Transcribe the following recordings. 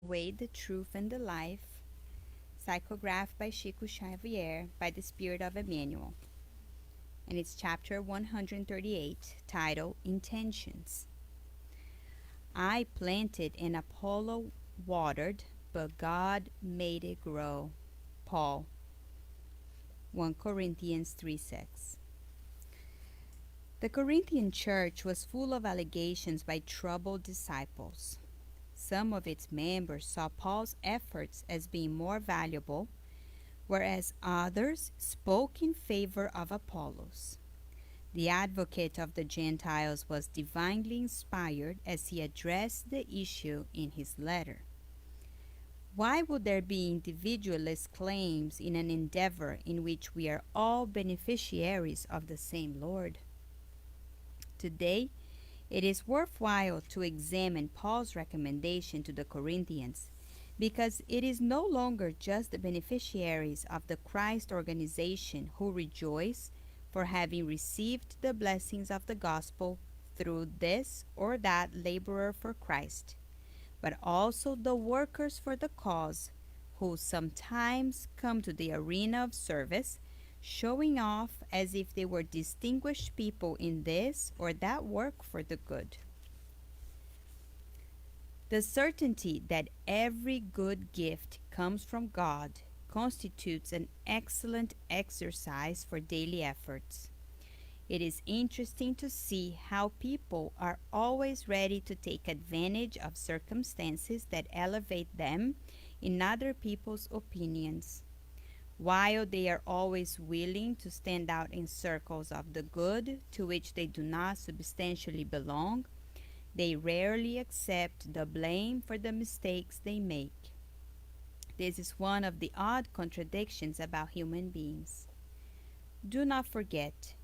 Way, the Truth, and the Life, psychographed by Chico Xavier by the Spirit of Emmanuel. And it's chapter 138, titled Intentions. I planted and Apollo watered, but God made it grow. Paul, 1 Corinthians 3:6. The Corinthian church was full of allegations by troubled disciples. Some of its members saw Paul's efforts as being more valuable, whereas others spoke in favor of Apollos. The advocate of the Gentiles was divinely inspired as he addressed the issue in his letter. Why would there be individualist claims in an endeavor in which we are all beneficiaries of the same Lord? Today, it is worthwhile to examine Paul's recommendation to the Corinthians because it is no longer just the beneficiaries of the Christ organization who rejoice for having received the blessings of the gospel through this or that laborer for Christ, but also the workers for the cause who sometimes come to the arena of service showing off as if they were distinguished people in this or that work for the good. The certainty that every good gift comes from God constitutes an excellent exercise for daily efforts. It is interesting to see how people are always ready to take advantage of circumstances that elevate them in other people's opinions. While they are always willing to stand out in circles of the good to which they do not substantially belong, they rarely accept the blame for the mistakes they make. This is one of the odd contradictions about human beings. Do not forget,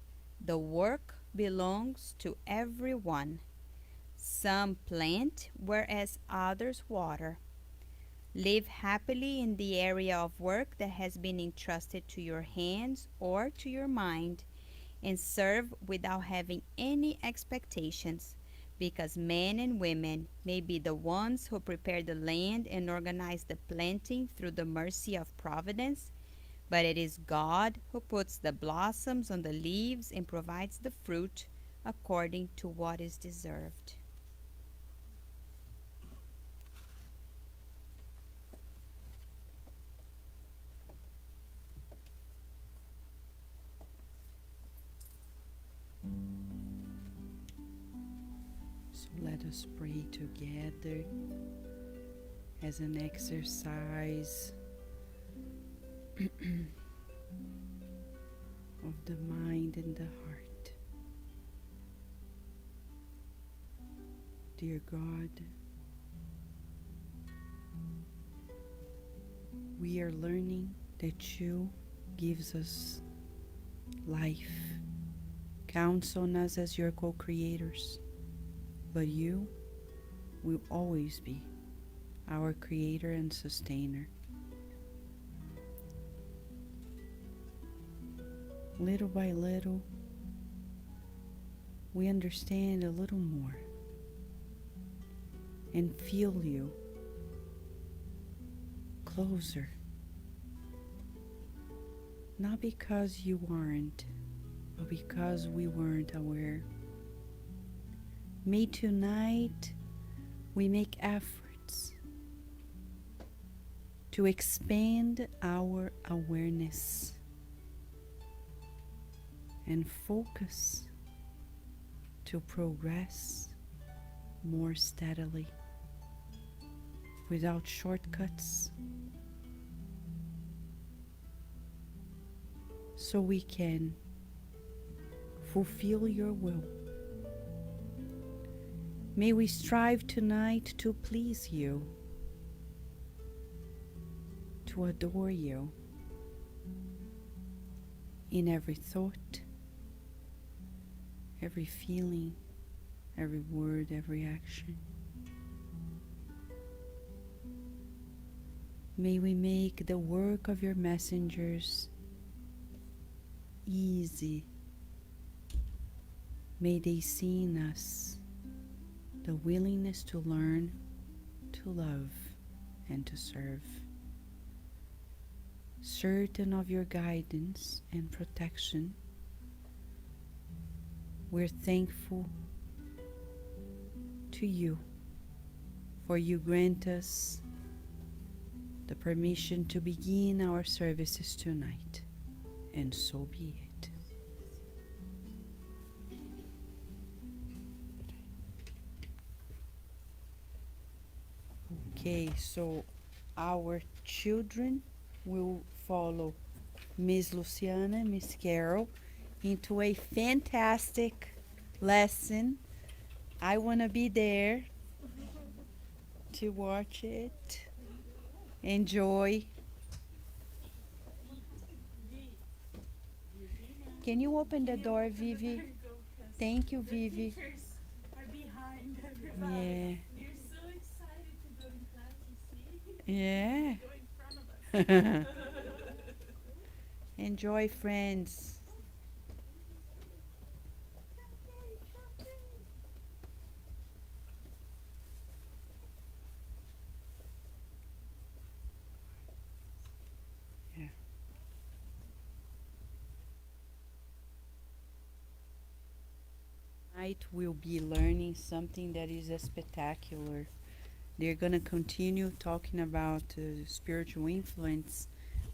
the work belongs to everyone. Some plant, whereas others water. Live happily in the area of work that has been entrusted to your hands or to your mind, and serve without having any expectations, because men and women may be the ones who prepare the land and organize the planting through the mercy of providence, but it is God who puts the blossoms on the leaves and provides the fruit according to what is deserved. So let us pray together as an exercise of the mind and the heart. Dear God, we are learning that you gives us life, counts on us as your co-creators, but you will always be our creator and sustainer. Little by little, we understand a little more and feel you closer. Not because you weren't, but because we weren't aware. May tonight we make efforts to expand our awareness and focus to progress more steadily without shortcuts, so we can fulfill your will. May we strive tonight to please you, to adore you in every thought, every feeling, every word, every action. May we make the work of your messengers easy. May they see in us the willingness to learn, to love, and to serve. Certain of your guidance and protection, we're thankful to you for you grant us the permission to begin our services tonight, and so be it. Okay, so our children will follow Miss Luciana, Miss Carol, into a fantastic lesson. I want to be there to watch it. Enjoy. Can you open the door, Vivi? Thank you, Vivi. Are behind everybody. Yeah. You're so excited to go in class, you see? Yeah. Go in front of us. Enjoy, friends. Yeah. Tonight we'll be learning something that is spectacular. They're going to continue talking about spiritual influence,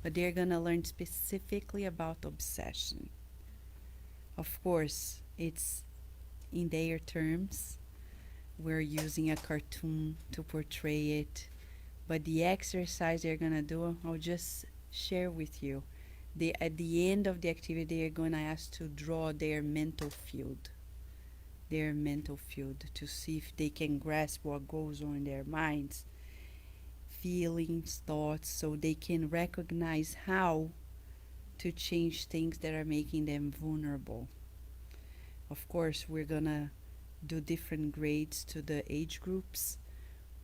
but they're going to learn specifically about obsession. Of course, it's in their terms. We're using a cartoon to portray it, but the exercise they're going to do, I'll just share with you. At the end of the activity, they're going to ask to draw their mental field to see if they can grasp what goes on in their minds, feelings, thoughts, so they can recognize how to change things that are making them vulnerable. Of course, we're gonna do different grades to the age groups,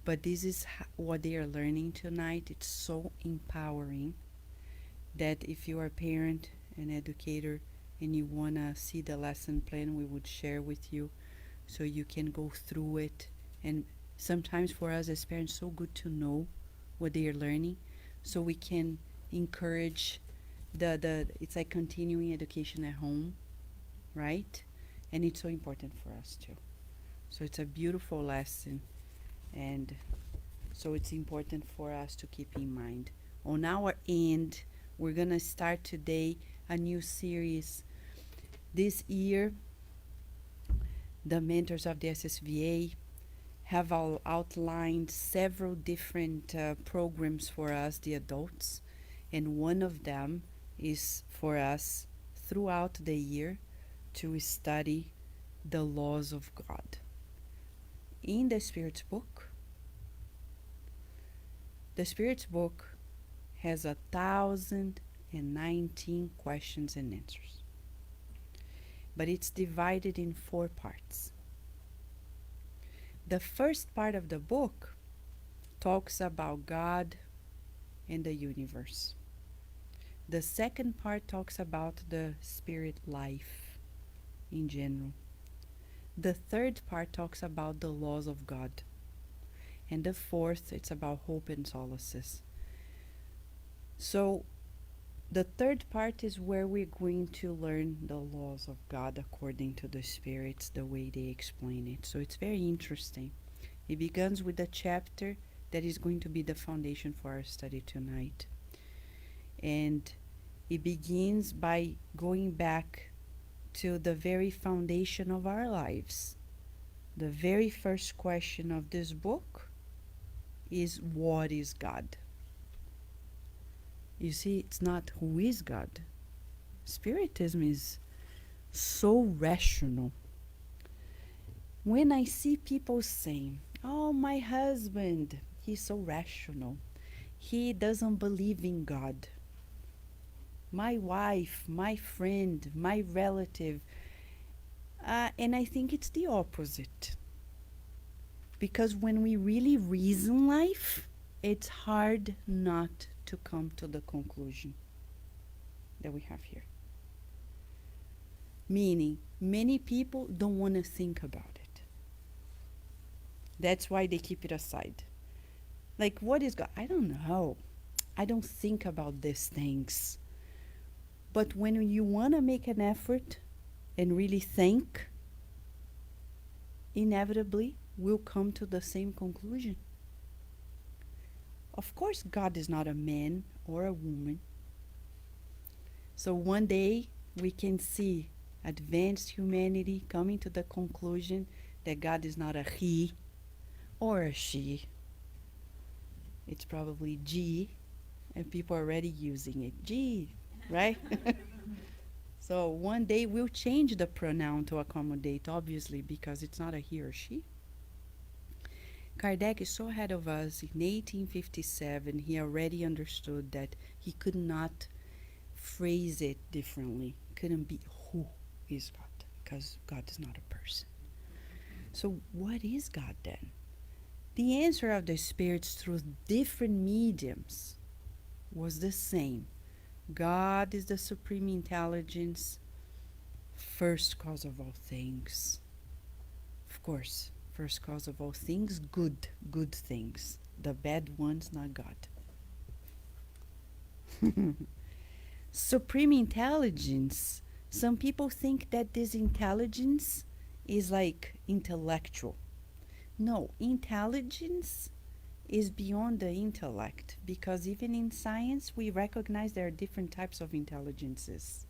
but this is what they are learning tonight. It's so empowering that if you are a parent, an educator, and you want to see the lesson plan, we would share with you so you can go through it. And sometimes for us as parents, so good to know what they are learning so we can encourage it's like continuing education at home, right? And it's so important for us too. So it's a beautiful lesson, and so it's important for us to keep in mind. On our end, we're gonna start today a new series. This year, the mentors of the SSVA have outlined several different programs for us, the adults, and one of them is for us throughout the year to study the laws of God. In the Spirit's book has 1,019 questions and answers, but it's divided in 4 parts. The first part of the book talks about God and the universe. The second part talks about the spirit life in general. The third part talks about the laws of God. And the fourth, it's about hope and solaces. So the third part is where we're going to learn the laws of God according to the spirits, the way they explain it. So it's very interesting. It begins with a chapter that is going to be the foundation for our study tonight. And it begins by going back to the very foundation of our lives. The very first question of this book is, what is God? You see, it's not who is God. Spiritism is so rational. When I see people saying, oh, my husband, he's so rational, he doesn't believe in God. My wife, my friend, my relative, and I think it's the opposite. Because when we really reason life, it's hard not to come to the conclusion that we have here. Meaning, many people don't want to think about it. That's why they keep it aside. Like, what is God? I don't know. I don't think about these things. But when you want to make an effort and really think, inevitably we'll come to the same conclusion. Of course, God is not a man or a woman. So one day we can see advanced humanity coming to the conclusion that God is not a he or a she. It's probably G, and people are already using it. G, right? So one day we'll change the pronoun to accommodate, obviously, because it's not a he or she. Kardec is so ahead of us. In 1857, he already understood that he could not phrase it differently. Couldn't be who is God, because God is not a person. So what is God then? The answer of the spirits through different mediums was the same. God is the supreme intelligence, first cause of all things. Of course, first cause of all things, good things. The bad ones, not God. Supreme intelligence, some people think that this intelligence is like intellectual. No, intelligence is beyond the intellect, because even in science we recognize there are different types of intelligences.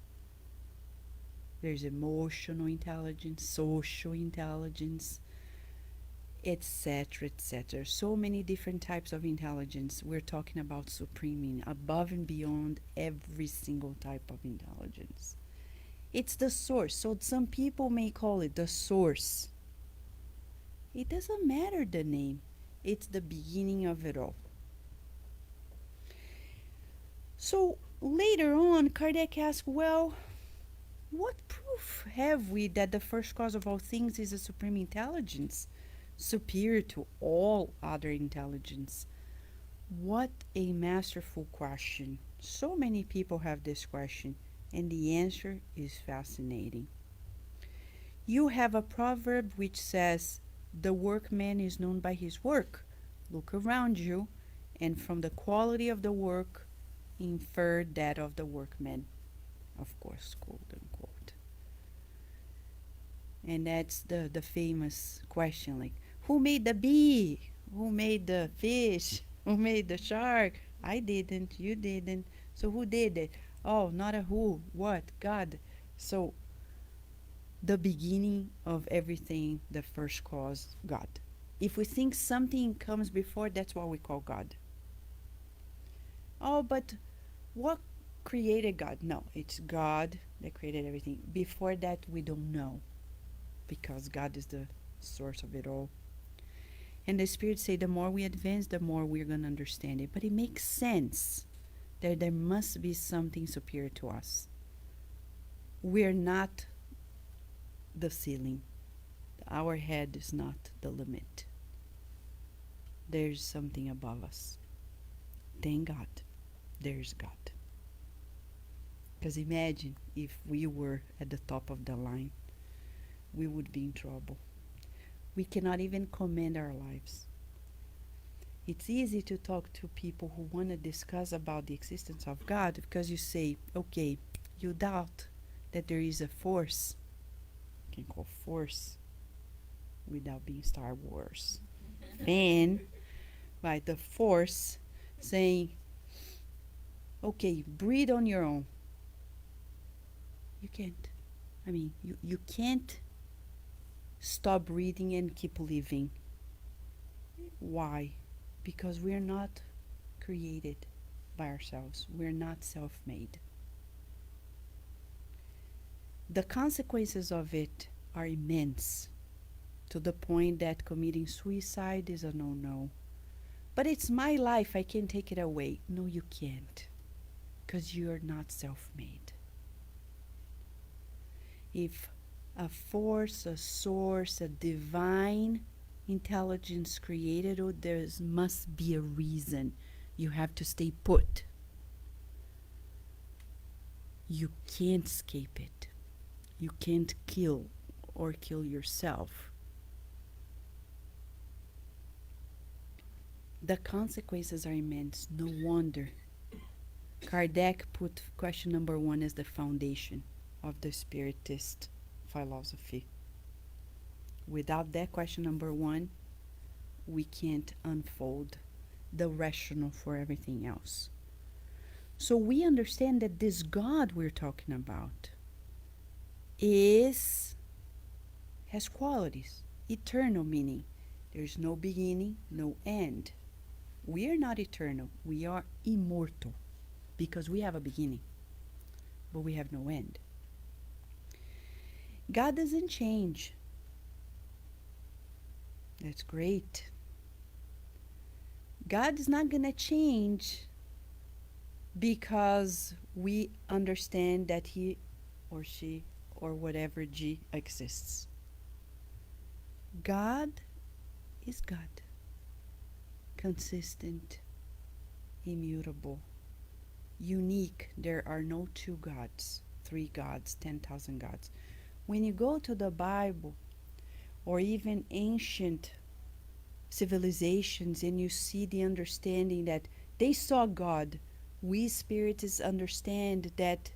There's emotional intelligence, social intelligence, etc., etc. So many different types of intelligence. We're talking about supreme, above and beyond every single type of intelligence. It's the source. So some people may call it the source. It doesn't matter the name. It's the beginning of it all. So later on, Kardec asked, well, what proof have we that the first cause of all things is a supreme intelligence, superior to all other intelligence? What a masterful question. So many people have this question, and the answer is fascinating. You have a proverb which says, the workman is known by his work. Look around you, and from the quality of the work, infer that of the workman. Of course, quote unquote. And that's the famous question, like, who made the bee? Who made the fish? Who made the shark? I didn't, you didn't. So who did it? Oh, not a who. What? God. So the beginning of everything, the first cause, God. If we think something comes before, that's what we call God. Oh, but what created God? No, it's God that created everything. Before that, we don't know, because God is the source of it all. And the spirits say the more we advance, the more we're going to understand it. But it makes sense that there must be something superior to us. We're not the ceiling. Our head is not the limit. There's something above us. Thank God there's God. Because imagine if we were at the top of the line, we would be in trouble. We cannot even command our lives. It's easy to talk to people who want to discuss about the existence of God, because you say, okay, you doubt that there is a force. You can call force without being Star Wars. And by the force saying, okay, breathe on your own. You can't. I mean, you can't stop breathing and keep living. Why? Because we're not created by ourselves. We're not self-made. The consequences of it are immense, to the point that committing suicide is a no-no. But it's my life, I can take it away. No, you can't, because you're not self-made. If a force, a source, a divine intelligence created, or there must be a reason. You have to stay put. You can't escape it. You can't kill or kill yourself. The consequences are immense. No wonder. Kardec put question number 1 as the foundation of the Spiritist philosophy. Without that question number 1, we can't unfold the rationale for everything else. So we understand that this God we're talking about has qualities, eternal, meaning there's no beginning, no end. We are not eternal, we are immortal because we have a beginning, but we have no end. God doesn't change. That's great. God is not going to change because we understand that he or she or whatever G exists. God is God. Consistent, immutable, unique. There are no 2 gods, 3 gods, 10,000 gods. When you go to the Bible or even ancient civilizations and you see the understanding that they saw God, we spiritists understand that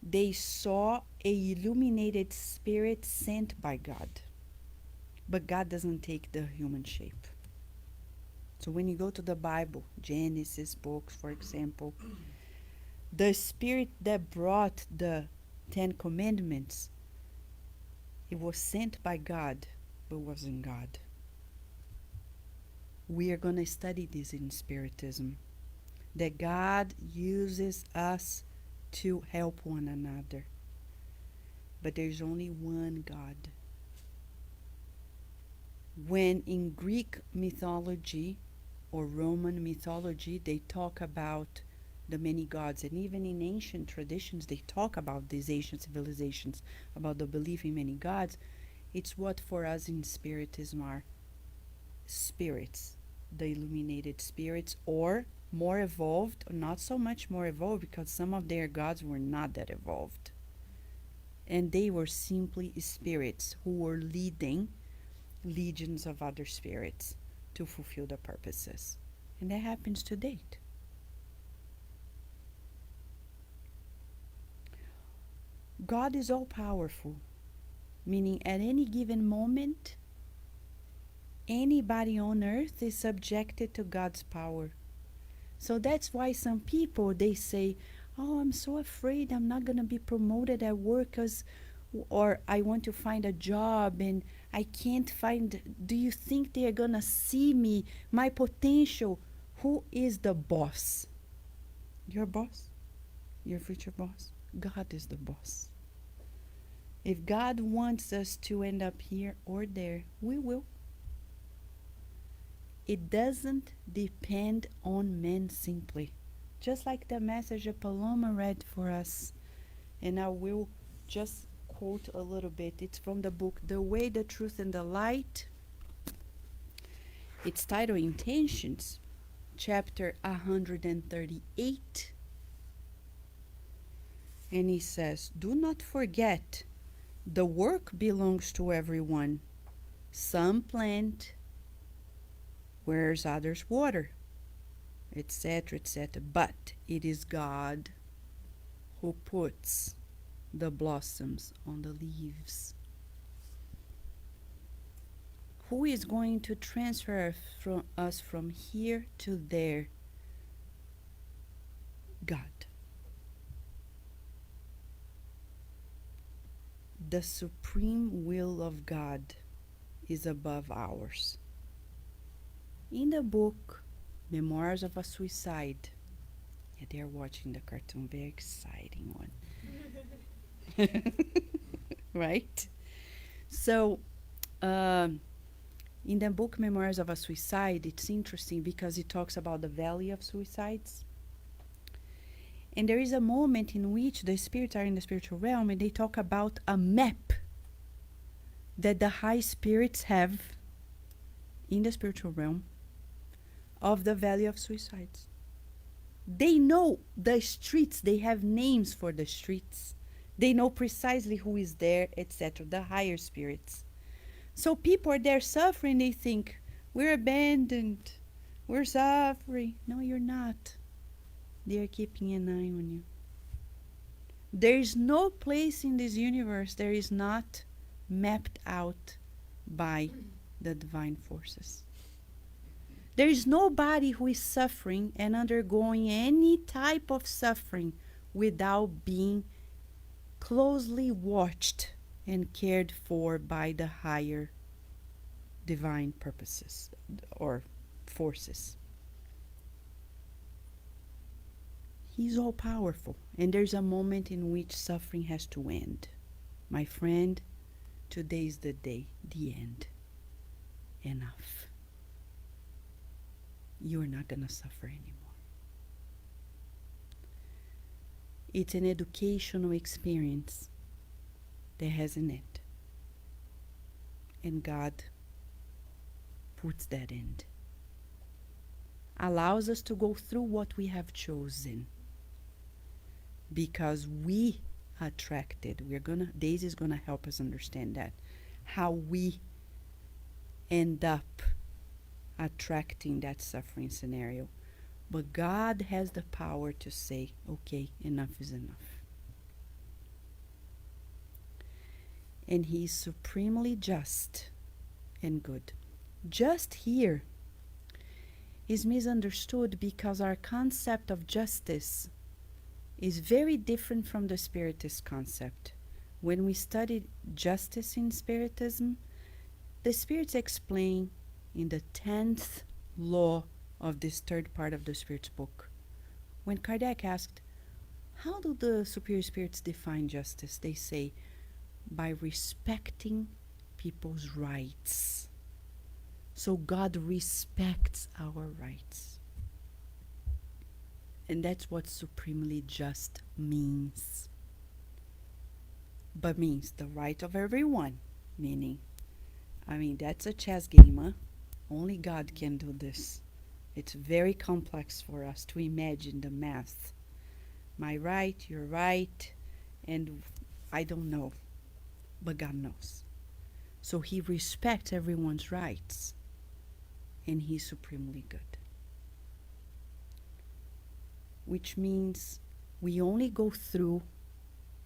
they saw a illuminated spirit sent by God. But God doesn't take the human shape. So when you go to the Bible, Genesis books, for example, the spirit that brought the 10 commandments, it was sent by God, but wasn't God. We are going to study this in Spiritism, that God uses us to help one another. But there's only one God. When in Greek mythology or Roman mythology, they talk about the many gods, and even in ancient traditions, they talk about these ancient civilizations, about the belief in many gods. It's what for us in Spiritism are spirits, the illuminated spirits, or more evolved, or not so much more evolved, because some of their gods were not that evolved. And they were simply spirits who were leading legions of other spirits to fulfill the purposes. And that happens to date. God is all powerful, meaning at any given moment, anybody on earth is subjected to God's power. So that's why some people, they say, oh, I'm so afraid I'm not going to be promoted at work, or I want to find a job and I can't find. Do you think they are going to see me, my potential? Who is the boss? Your boss? Your future boss? God is the boss. If God wants us to end up here or there, we will. It doesn't depend on men simply. Just like the message that Paloma read for us. And I will just quote a little bit. It's from the book The Way, the Truth, and the Light. It's titled Intentions, chapter 138. And he says, do not forget, the work belongs to everyone. Some plant, whereas others water, etc., etc. But it is God who puts the blossoms on the leaves. Who is going to transfer us from here to there? God. The supreme will of God is above ours. In the book Memoirs of a Suicide, yeah, they're watching the cartoon, very exciting one. Right? So, in the book Memoirs of a Suicide, it's interesting because it talks about the valley of suicides. And there is a moment in which the spirits are in the spiritual realm and they talk about a map that the high spirits have in the spiritual realm of the valley of suicides. They know the streets, they have names for the streets. They know precisely who is there, etc., the higher spirits. So people are there suffering, they think, we're abandoned, We're suffering. No, you're not. They are keeping an eye on you. There is no place in this universe that is not mapped out by the divine forces. There is nobody who is suffering and undergoing any type of suffering without being closely watched and cared for by the higher divine purposes or forces. He's all powerful, and there's a moment in which suffering has to end. My friend, today is the day, the end. Enough. You're not going to suffer anymore. It's an educational experience that has an end. And God puts that end. Allows us to go through what we have chosen. Because we attracted, Daisy is gonna help us understand that. How we end up attracting that suffering scenario. But God has the power to say, okay, enough is enough. And He is supremely just and good. Just here is misunderstood because our concept of justice is very different from the Spiritist concept. When we study justice in Spiritism, the Spirits explain in the 10th law of this third part of the Spirit's book. When Kardec asked, how do the superior spirits define justice? They say, by respecting people's rights. So God respects our rights. And that's what supremely just means. But means the right of everyone. Meaning, that's a chess game, huh? Only God can do this. It's very complex for us to imagine the math. My right, your right, and I don't know. But God knows. So He respects everyone's rights. And He's supremely good. Which means we only go through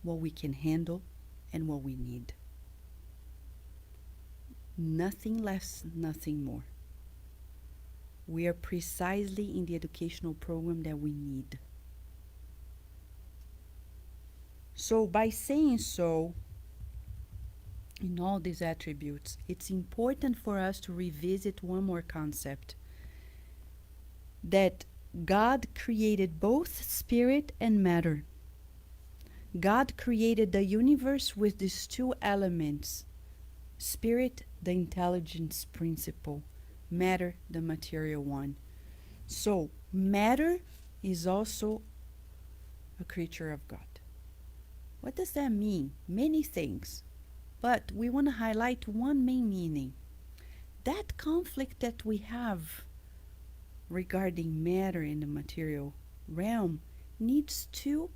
what we can handle and what we need. Nothing less, nothing more. We are precisely in the educational program that we need. So by saying so, in all these attributes, it's important for us to revisit one more concept. That God created both spirit and matter. God created the universe with these two elements. Spirit, the intelligence principle. Matter, the material one. So, matter is also a creature of God. What does that mean? Many things. But we want to highlight one main meaning. That conflict that we have regarding matter in the material realm needs to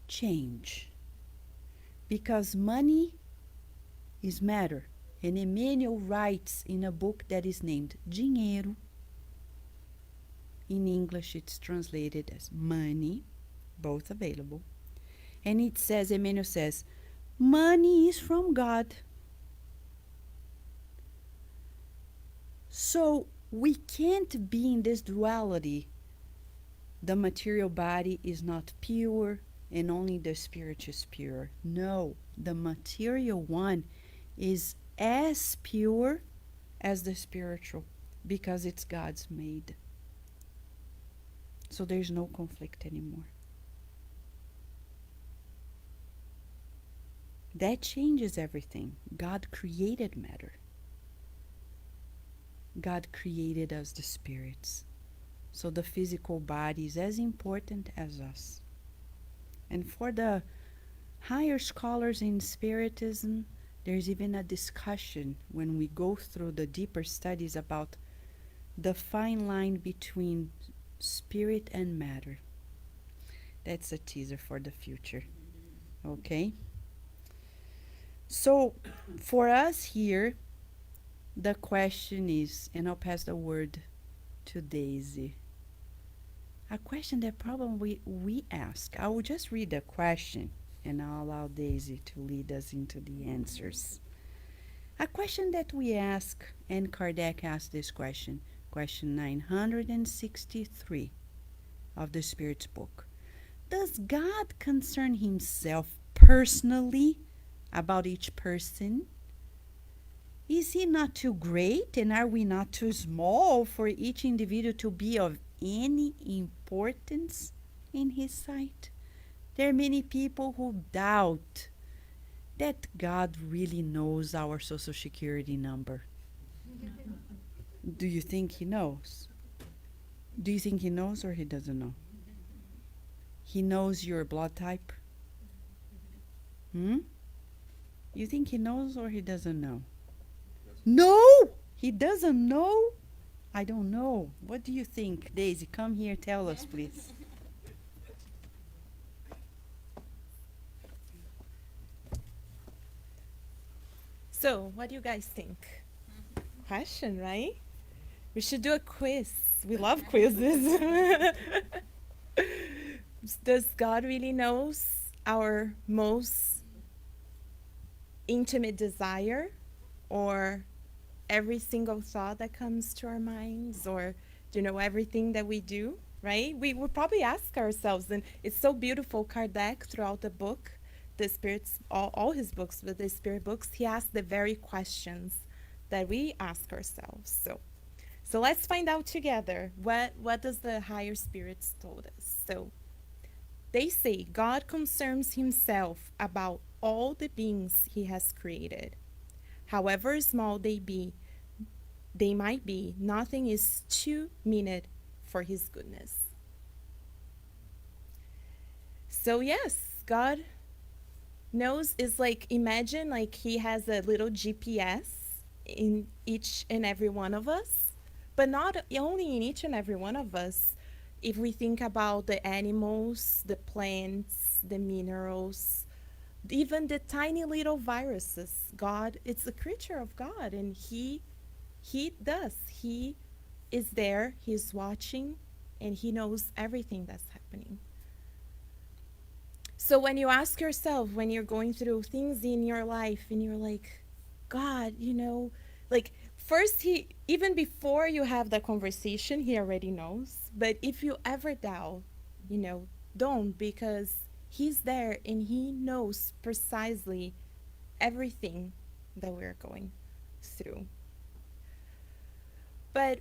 change. Because money is matter. And Emmanuel writes in a book that is named Dinheiro. In English it's translated as money, both available. And it says, Emmanuel says, money is from God. So we can't be in this duality. The material body is not pure and only the spirit is pure. No, the material one is as pure as the spiritual because it's God's made. So there's no conflict anymore. That changes everything. God created matter. God created us, the spirits. So the physical body is as important as us. And for the higher scholars in Spiritism, there's even a discussion when we go through the deeper studies about the fine line between spirit and matter. That's a teaser for the future. Okay? So, for us here, the question is, and I'll pass the word to Daisy. A question that probably we ask. I will just read the question and I'll allow Daisy to lead us into the answers. A question that we ask, and Kardec asked this question, question 963 of the Spirit's book. Does God concern himself personally about each person? Is he not too great and are we not too small for each individual to be of any importance in his sight? There are many people who doubt that God really knows our social security number. Do you think he knows? Do you think he knows or he doesn't know? He knows your blood type? You think he knows or he doesn't know? No! He doesn't know? I don't know. What do you think? Daisy, come here, tell us, please. So, what do you guys think? Question, right? We should do a quiz. We love quizzes. Does God really knows our most intimate desire, or every single thought that comes to our minds, or everything that we do, right? We would probably ask ourselves, and it's so beautiful. Kardec, throughout the book, the Spirit's all his books, but the Spirit books, he asked the very questions that we ask ourselves. So let's find out together what does the higher spirits told us. So they say God concerns himself about all the beings he has created. However small they might be, nothing is too minute for his goodness. So yes, God knows. Is like, imagine like he has a little GPS in each and every one of us, but not only in each and every one of us. If we think about the animals, the plants, the minerals, even the tiny little viruses, God, it's a creature of God, and he is there, he's watching, and he knows everything that's happening. So when you ask yourself, when you're going through things in your life and you're like, God, like, first, he, even before you have the conversation, he already knows. But if you ever doubt, don't, because he's there and he knows precisely everything that we're going through. But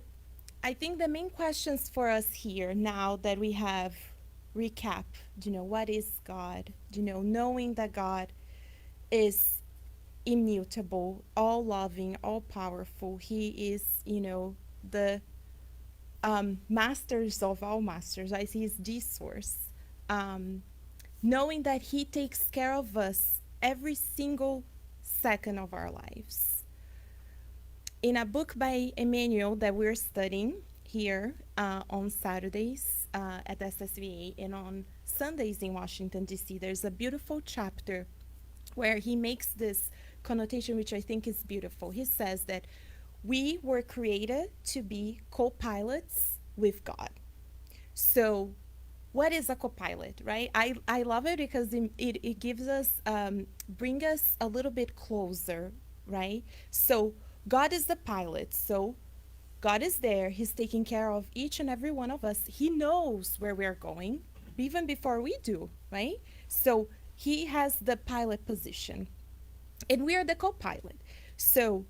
I think the main questions for us here, now that we have recap, what is God? Knowing that God is immutable, all loving, all powerful. He is, the masters of all masters. Right? He is the source. Knowing that he takes care of us every single second of our lives. In a book by Emmanuel that we're studying here on Saturdays at SSVA and on Sundays in Washington, D.C., there's a beautiful chapter where he makes this connotation, which I think is beautiful. He says that we were created to be co-pilots with God. So what is a co-pilot, right? I love it because it gives us, bring us a little bit closer, right? So God is the pilot. So God is there. He's taking care of each and every one of us. He knows where we're going, even before we do, right? So he has the pilot position, and we are the co-pilot. So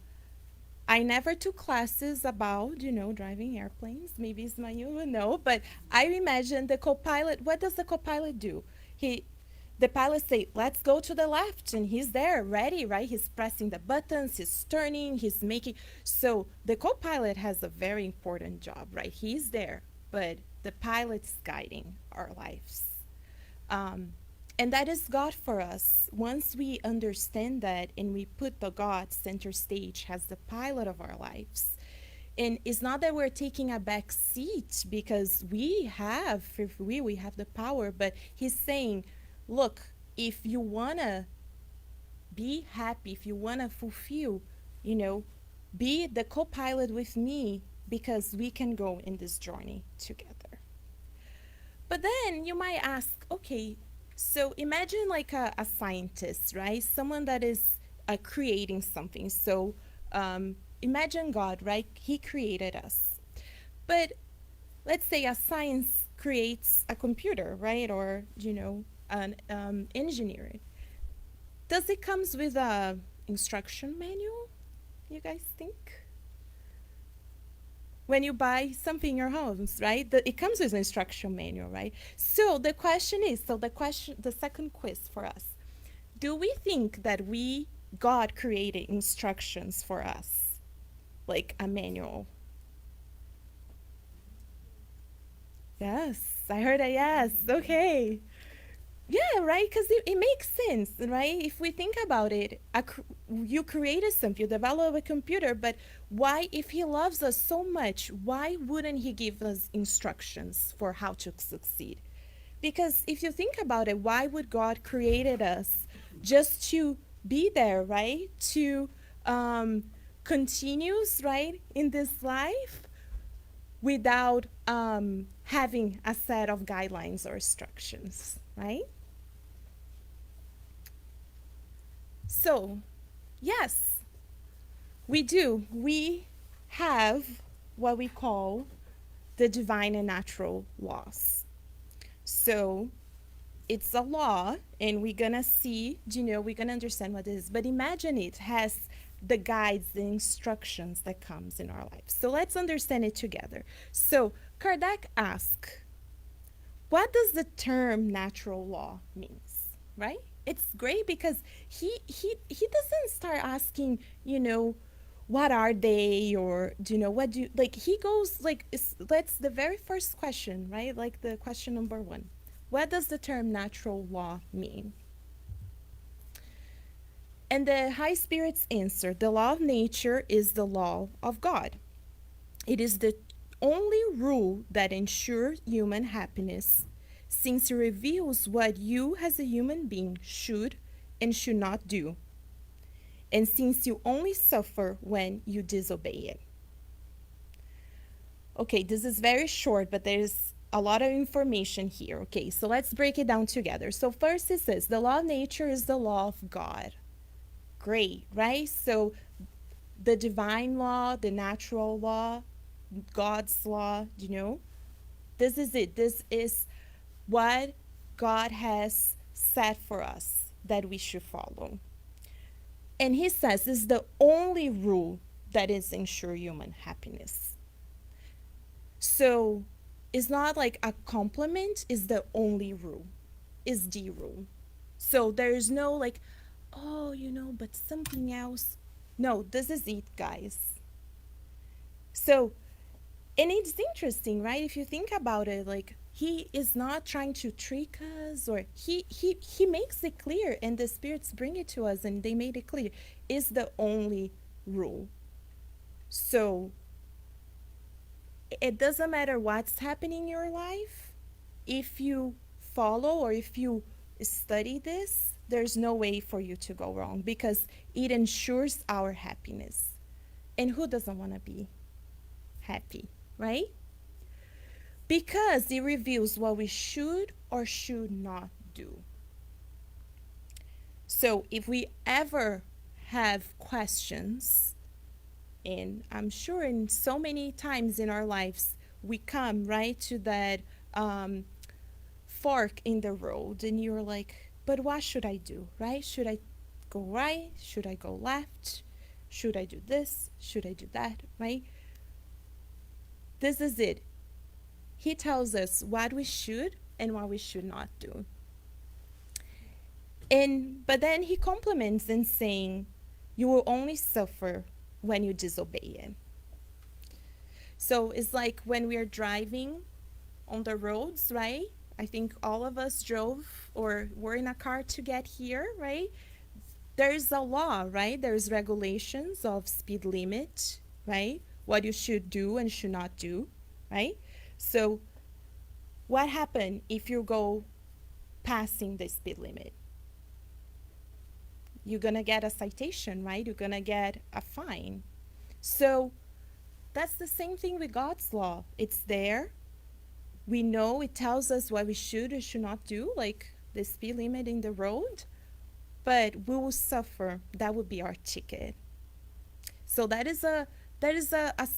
I never took classes about, driving airplanes. Maybe Ismail will know, but I imagine the co-pilot, what does the co-pilot do? The pilot say, let's go to the left, and he's there, ready, right? He's pressing the buttons, he's turning, he's making. So the co-pilot has a very important job, right? He's there, but the pilot's guiding our lives. And that is God for us. Once we understand that and we put the God center stage as the pilot of our lives, and it's not that we're taking a back seat because we have the power, but he's saying, look, if you want to be happy, if you want to fulfill, be the co-pilot with me, because we can go in this journey together. But then you might ask, okay, so imagine like a scientist, right? Someone that is creating something. So imagine God, right? He created us. But let's say a science creates a computer, right? Or, an engineer. Does it comes with a instruction manual, you guys think? When you buy something in your homes, right? It comes with an instruction manual, right? So the question is, the second quiz for us, do we think that God created instructions for us, like a manual? Yes, I heard a yes. Okay. Yeah, right? Because it makes sense, right? If we think about it, you created something, you developed a computer, but why, if he loves us so much, why wouldn't he give us instructions for how to succeed? Because if you think about it, why would God created us just to be there, right? To continues, right, in this life without having a set of guidelines or instructions, right? So, yes, we do. We have what we call the divine and natural laws. So, it's a law, and we're gonna see, we're gonna understand what it is. But imagine it has the guides, the instructions that comes in our life. So let's understand it together. So Kardec asked, what does the term natural law means, right? It's great because he doesn't start asking, what are they, or what do you, like, he goes like, that's the very first question, right? Like the question number 1. What does the term natural law mean? And the high spirits answer, the law of nature is the law of God. It is the only rule that ensures human happiness, since it reveals what you as a human being should and should not do, and since you only suffer when you disobey it. Okay, this is very short, but there's a lot of information here. Okay, so let's break it down together. So first it says, the law of nature is the law of God. Great, right? So the divine law, the natural law, God's law, this is it. This is what God has set for us that we should follow. And he says this is the only rule that is ensure human happiness. So it's not like a compliment, it's the only rule, is the rule. So there is no like, oh, but something else. No, this is it, guys. So, and it's interesting, right? If you think about it, like, he is not trying to trick us, or he makes it clear, and the spirits bring it to us, and they made it clear, is the only rule. So, it doesn't matter what's happening in your life, if you follow or if you study this, there's no way for you to go wrong, because it ensures our happiness. And who doesn't want to be happy, right? Because it reveals what we should or should not do. So if we ever have questions, and I'm sure in so many times in our lives, we come right to that fork in the road, and you're like, but what should I do, right? Should I go right? Should I go left? Should I do this? Should I do that, right? This is it. He tells us what we should and what we should not do. But then he complements in saying, you will only suffer when you disobey it. So it's like when we are driving on the roads, right? I think all of us drove or were in a car to get here, right? There's a law, right? There's regulations of speed limit, right? What you should do and should not do, right? So what happens if you go passing the speed limit? You're going to get a citation, right? You're going to get a fine. So that's the same thing with God's law. It's there. We know it tells us what we should or should not do, like the speed limit in the road, but we will suffer. That would be our ticket. So that is a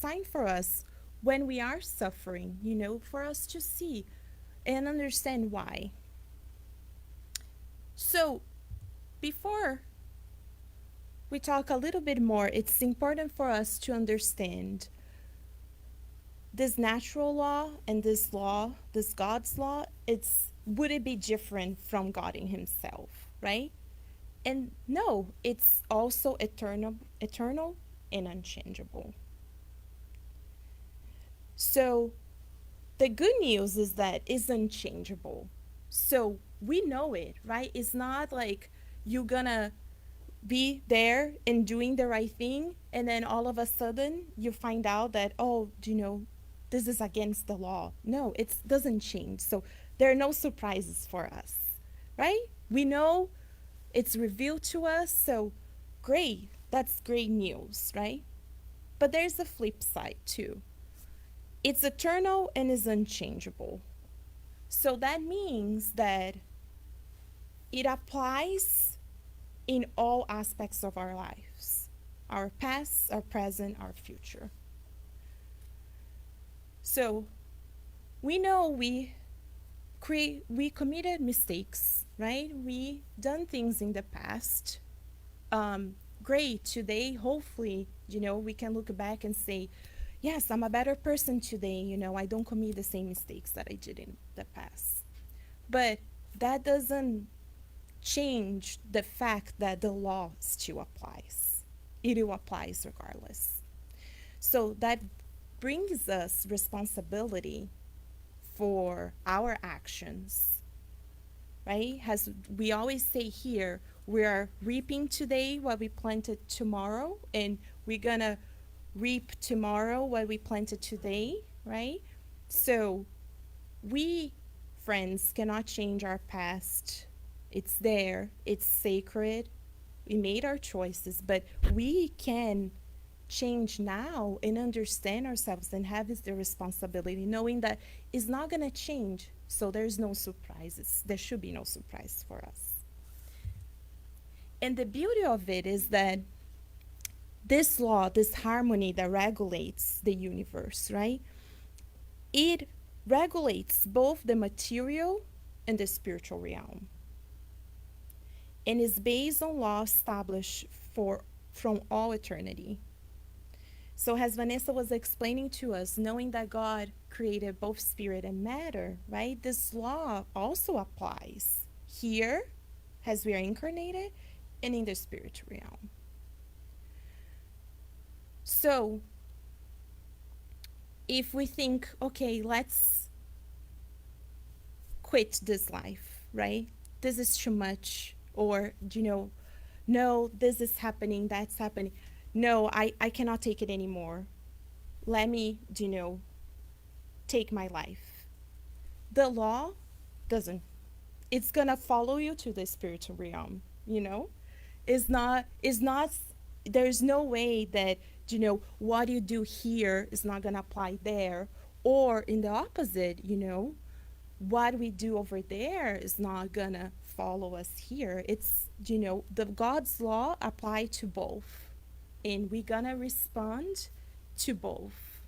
sign for us when we are suffering, for us to see and understand why. So before we talk a little bit more, it's important for us to understand this natural law and this law, this God's law, would it be different from God in himself, right? And no, it's also eternal and unchangeable. So the good news is that it's unchangeable. So we know it, right? It's not like you're gonna be there and doing the right thing, and then all of a sudden you find out that, oh, this is against the law. No, it doesn't change. So there are no surprises for us, right? We know it's revealed to us, so great. That's great news, right? But there's the flip side too. It's eternal and is unchangeable. So that means that it applies in all aspects of our lives, our past, our present, our future. So we know we committed mistakes, right? We done things in the past. Great, today, hopefully, we can look back and say, yes, I'm a better person today. I don't commit the same mistakes that I did in the past. But that doesn't change the fact that the law still applies. It will applies regardless. So that brings us responsibility for our actions, right? As we always say here, we are reaping today what we planted tomorrow, and we're gonna reap tomorrow what we planted today, right? So we, friends, cannot change our past. It's there, it's sacred. We made our choices, but we can change now and understand ourselves and have the responsibility, knowing that it's not going to change. So there's no surprises. There should be no surprise for us. And the beauty of it is that this law, this harmony that regulates the universe, right? It regulates both the material and the spiritual realm, and is based on law established from all eternity. So as Vanessa was explaining to us, knowing that God created both spirit and matter, right? This law also applies here as we are incarnated and in the spiritual realm. So if we think, okay, let's quit this life, right? This is too much, or, no, this is happening, that's happening. No, I cannot take it anymore. Let me, take my life. The law doesn't. It's going to follow you to the spiritual realm, It's not, there's no way that, what you do here is not going to apply there. Or in the opposite, what we do over there is not going to follow us here. It's, the God's law apply to both. And we're going to respond to both.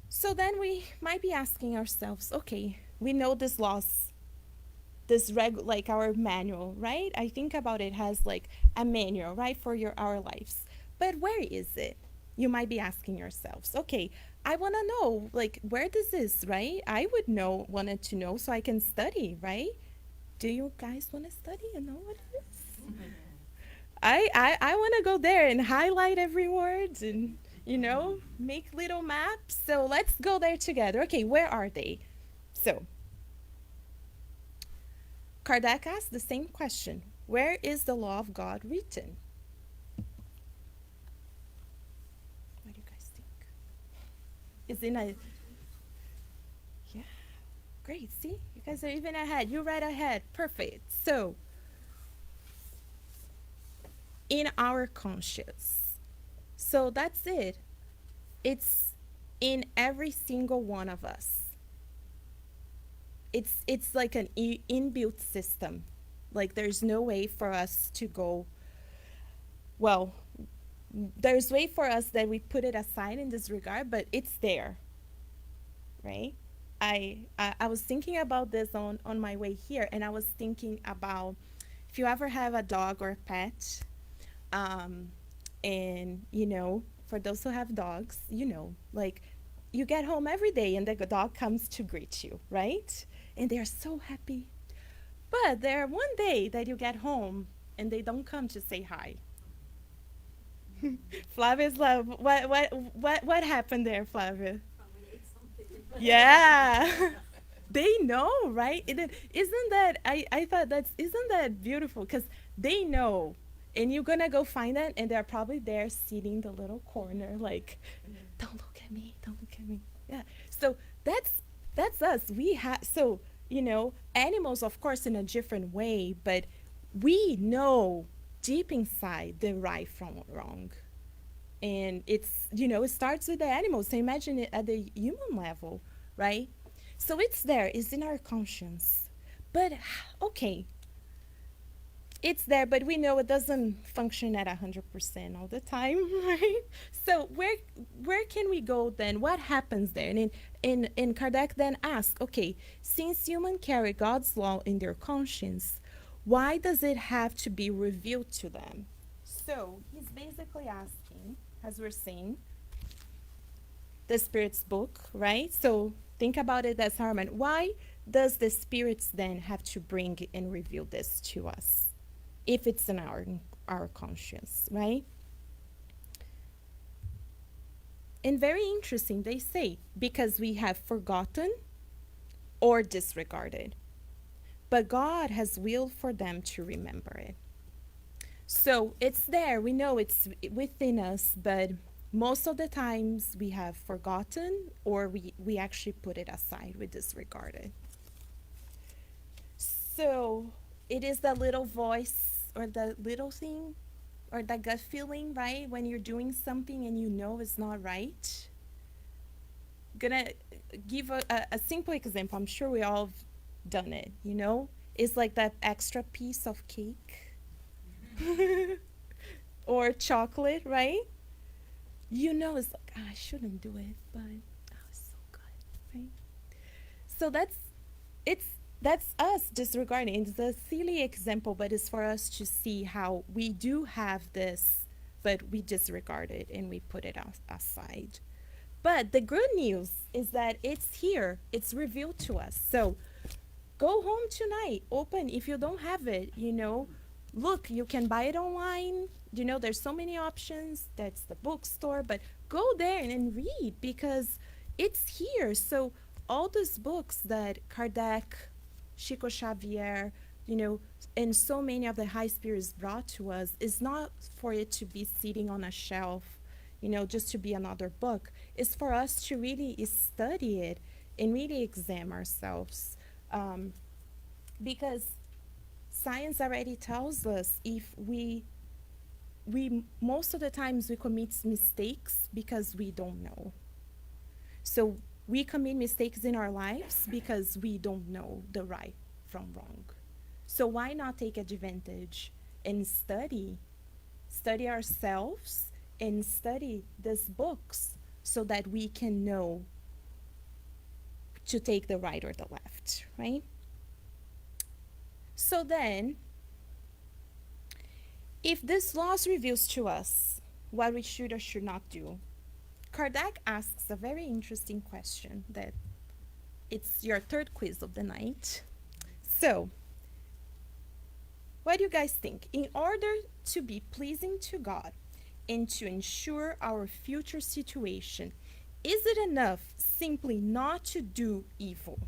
So then we might be asking ourselves, okay, we know this laws, like our manual, right? I think about it as like a manual, right, for our lives. But where is it? You might be asking yourselves, okay, I want to know, like, where this is, right? I wanted to know so I can study, right? Do you guys want to study and know what it is? I want to go there and highlight every word and, make little maps. So let's go there together. Okay, where are they? So Kardec asked the same question. Where is the law of God written? What do you guys think? Is in a... Yeah, great. See, you guys are even ahead. You're right ahead. Perfect. So in our conscience. So that's it. It's in every single one of us. It's like an inbuilt system. Like there's no way for us to go, well, there's way for us that we put it aside in this regard, but it's there, right? I was thinking about this on my way here, and I was thinking about if you ever have a dog or a pet, and for those who have dogs, like you get home every day and the dog comes to greet you, right? And they're so happy. But there one day that you get home and they don't come to say hi. Flavia's love. What happened there, Flavia? Yeah. They know, right? Isn't that I thought isn't that beautiful? Because they know. And you're gonna go find them and they're probably there sitting in the little corner, like, don't look at me, don't look at me. Yeah. So that's us. We have animals of course in a different way, but we know deep inside the right from wrong. And it's it starts with the animals. So imagine it at the human level, right? So it's there, it's in our conscience. But okay, it's there, but we know it doesn't function at 100% all the time, right? So where can we go then? What happens there? And in Kardec then asks, okay, since humans carry God's law in their conscience, why does it have to be revealed to them? So he's basically asking, as we're saying, the Spirit's book, right? So think about it as Harman. Why does the Spirits then have to bring and reveal this to us if it's in our conscience, right? And very interesting, they say, because we have forgotten or disregarded. But God has willed for them to remember it. So it's there, we know it's within us, but most of the times we have forgotten or we actually put it aside, we disregard it. So it is that little voice or the little thing or that gut feeling, right? When you're doing something and you know it's not right. Gonna give a simple example. I'm sure we all have done it, It's like that extra piece of cake or chocolate, right? It's like, I shouldn't do it, but it's so good, right? So that's us disregarding. It's a silly example, but it's for us to see how we do have this, but we disregard it and we put it aside. But the good news is that it's here. It's revealed to us. So go home tonight. Open. If you don't have it, look, you can buy it online. There's so many options. That's the bookstore. But go there and read because it's here. So all those books that Kardec, Chico Xavier, and so many of the high spirits brought to us is not for it to be sitting on a shelf, just to be another book. It's for us to really study it and really examine ourselves. Because science already tells us if we most of the times we commit mistakes because we don't know. So we commit mistakes in our lives because we don't know the right from wrong. So why not take advantage and study ourselves and study these books so that we can know to take the right or the left, right? So then, if this laws reveals to us what we should or should not do, Kardec asks a very interesting question that it's your third quiz of the night. So, what do you guys think? In order to be pleasing to God and to ensure our future situation, is it enough simply not to do evil?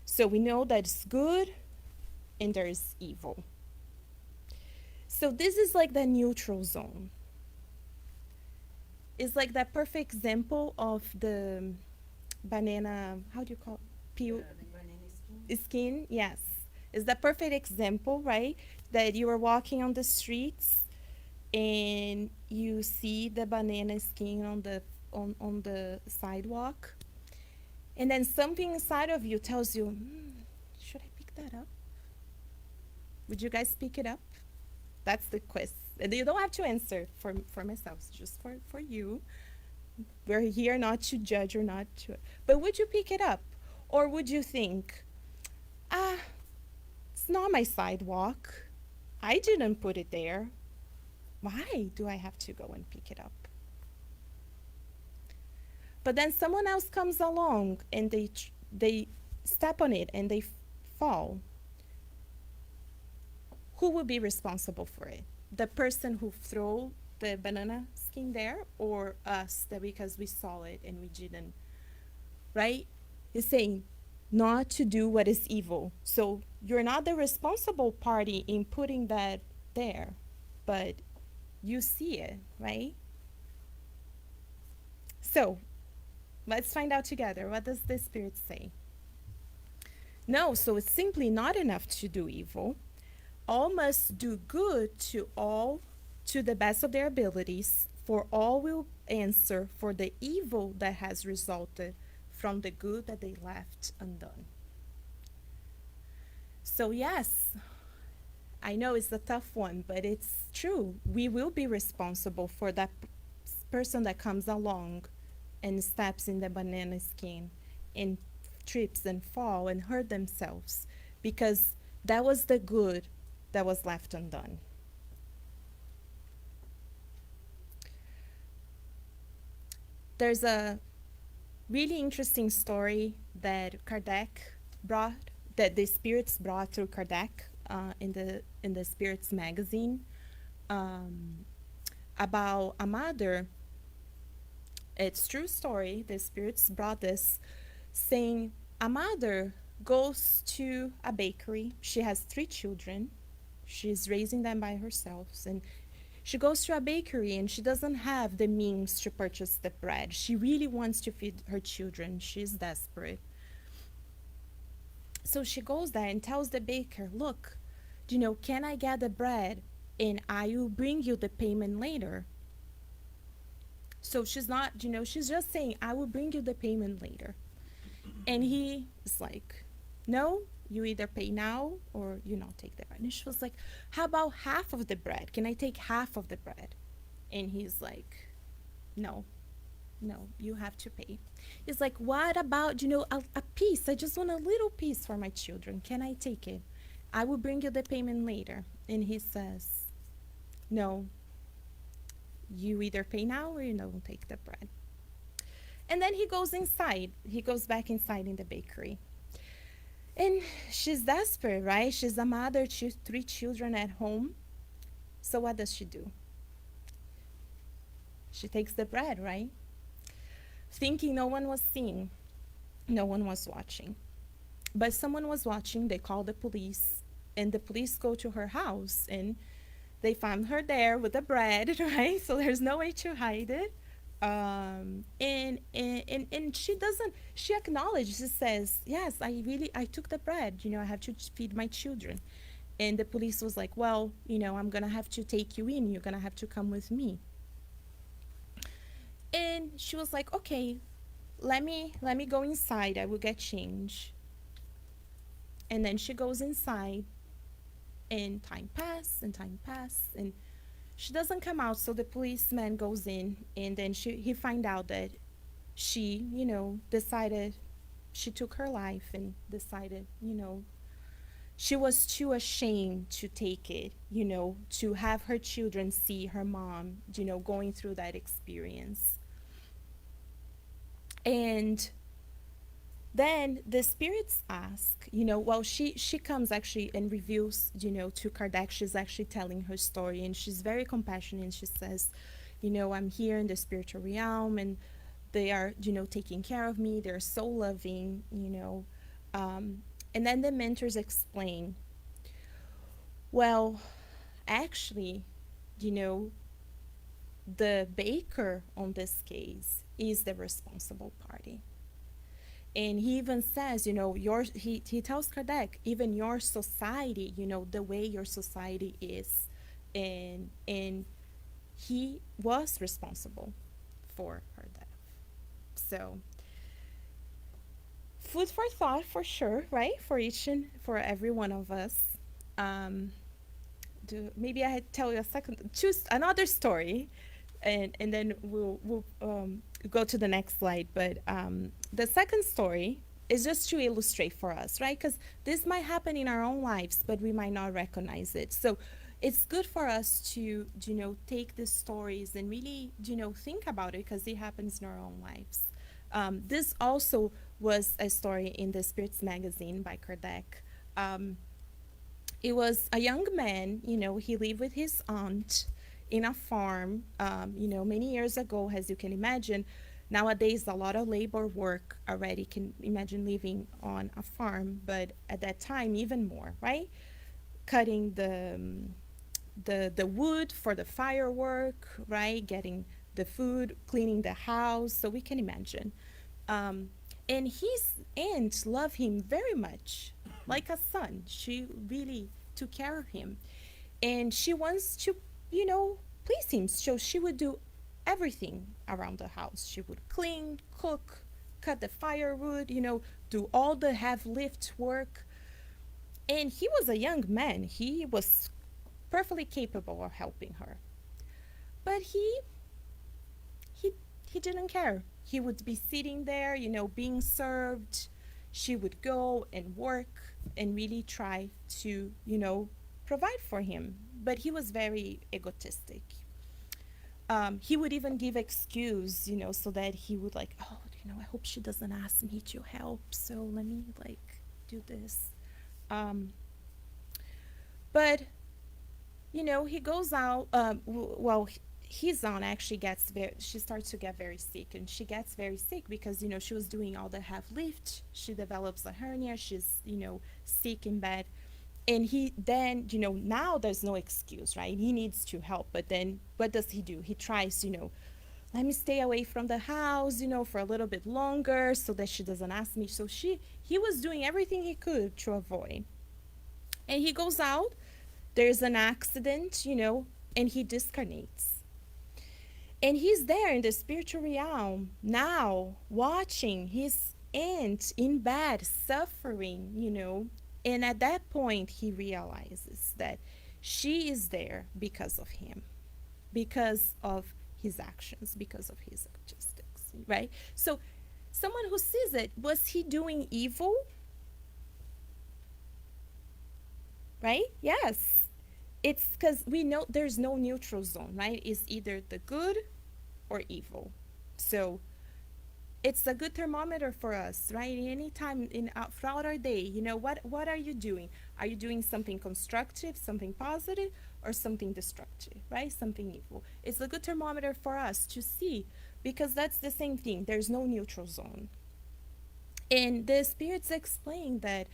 So we know that it's good and there's evil. So this is like the neutral zone. It's like that perfect example of the banana, how do you call it? Peel? The banana skin. Skin, yes. It's the perfect example, right? that you are walking on the streets and you see the banana skin on the sidewalk, and then something inside of you tells you, should I pick that up? Would you guys pick it up? That's the quiz. And you don't have to answer for myself, it's just for you. We're here not to judge or not to, but would you pick it up? Or would you think, it's not my sidewalk. I didn't put it there. Why do I have to go and pick it up? But then someone else comes along and they step on it and they fall. Who will be responsible for it? The person who threw the banana skin there, or us, that because we saw it and we didn't, right? He's saying not to do what is evil. So you're not the responsible party in putting that there, but you see it, right? So let's find out together. What does the Spirit say? No, so it's simply not enough to do evil. All must do good to all to the best of their abilities, for all will answer for the evil that has resulted from the good that they left undone. So yes, I know it's a tough one, but it's true. We will be responsible for that person that comes along and steps in the banana skin and trips and fall and hurt themselves, because that was the good that was left undone. There's a really interesting story that Kardec brought, that the spirits brought through Kardec in the Spirits magazine, about a mother. It's true story. The spirits brought this, saying a mother goes to a bakery. She has 3 children. She's raising them by herself, and she goes to a bakery and she doesn't have the means to purchase the bread. She really wants to feed her children. She's desperate. So she goes there and tells the baker, look, can I get the bread and I will bring you the payment later. So she's not, she's just saying, I will bring you the payment later. And he is like, no, you either pay now or you not take the bread. And she was like, how about half of the bread? Can I take half of the bread? And he's like, no, you have to pay. He's like, what about, a piece? I just want a little piece for my children. Can I take it? I will bring you the payment later. And he says, no, you either pay now or you don't take the bread. And then he goes inside. He goes back inside in the bakery. And she's desperate, right? She's a mother to 3 children at home. So what does she do? She takes the bread, right? Thinking no one was seeing. No one was watching. But someone was watching. They call the police. And the police go to her house. And they found her there with the bread, right? So there's no way to hide it. And she acknowledges, she says, yes, I took the bread, I have to feed my children. And the police was like, well, I'm gonna have to take you in, you're gonna have to come with me. And she was like, okay, let me go inside, I will get change. And then she goes inside, and time passed, and she doesn't come out. So the policeman goes in, and then he find out that she, decided she took her life, and decided, she was too ashamed to take it, to have her children see her mom, going through that experience. And then the spirits ask, well, she comes actually and reveals, to Kardec, she's actually telling her story, and she's very compassionate, and she says, I'm here in the spiritual realm, and they are, taking care of me, they're so loving, and then the mentors explain, well, actually, the baker on this case is the responsible party. And he even says, he tells Kardec, even your society, the way your society is, and he was responsible for her death. So, food for thought for sure, right? For each and for every one of us. Um, maybe I tell you choose another story, and then we'll go to the next slide. But the second story is just to illustrate for us, right? Because this might happen in our own lives, but we might not recognize it. So it's good for us to take these stories and really think about it, because it happens in our own lives. This also was a story in the Spirits magazine by Kardec. It was a young man, he lived with his aunt in a farm, many years ago, as you can imagine. Nowadays, a lot of labor work already, can imagine living on a farm, but at that time, even more, right? Cutting the wood for the firework, right? Getting the food, cleaning the house, so we can imagine. And his aunt loved him very much, like a son. She really took care of him. And she wants to, please him. So she would do everything around the house. She would clean, cook, cut the firewood, do all the heavy lift work. And he was a young man. He was perfectly capable of helping her. But he didn't care. He would be sitting there, being served. She would go and work and really try to, provide for him. But he was very egotistic. He would even give excuse, so that he would I hope she doesn't ask me to help, so let me do this. But he goes out. His aunt actually she starts to get very sick, and she gets very sick because she was doing all the heavy lift. She develops a hernia. She's sick in bed, and he then now there's no excuse, right? He needs to help, but then what does he do? He tries let me stay away from the house for a little bit longer so that she doesn't ask me. So he was doing everything he could to avoid, and he goes out. There's an accident, and he discarnates. And he's there in the spiritual realm now, watching his aunt in bed, suffering, And at that point, he realizes that she is there because of him, because of his actions, because of his logistics, right? So someone who sees it, was he doing evil? Right? Yes. It's because we know there's no neutral zone, right? It's either the good or evil. So it's a good thermometer for us, right? Anytime throughout our day, what are you doing? Are you doing something constructive, something positive, or something destructive, right? Something evil. It's a good thermometer for us to see, because that's the same thing. There's no neutral zone. And the spirits explain that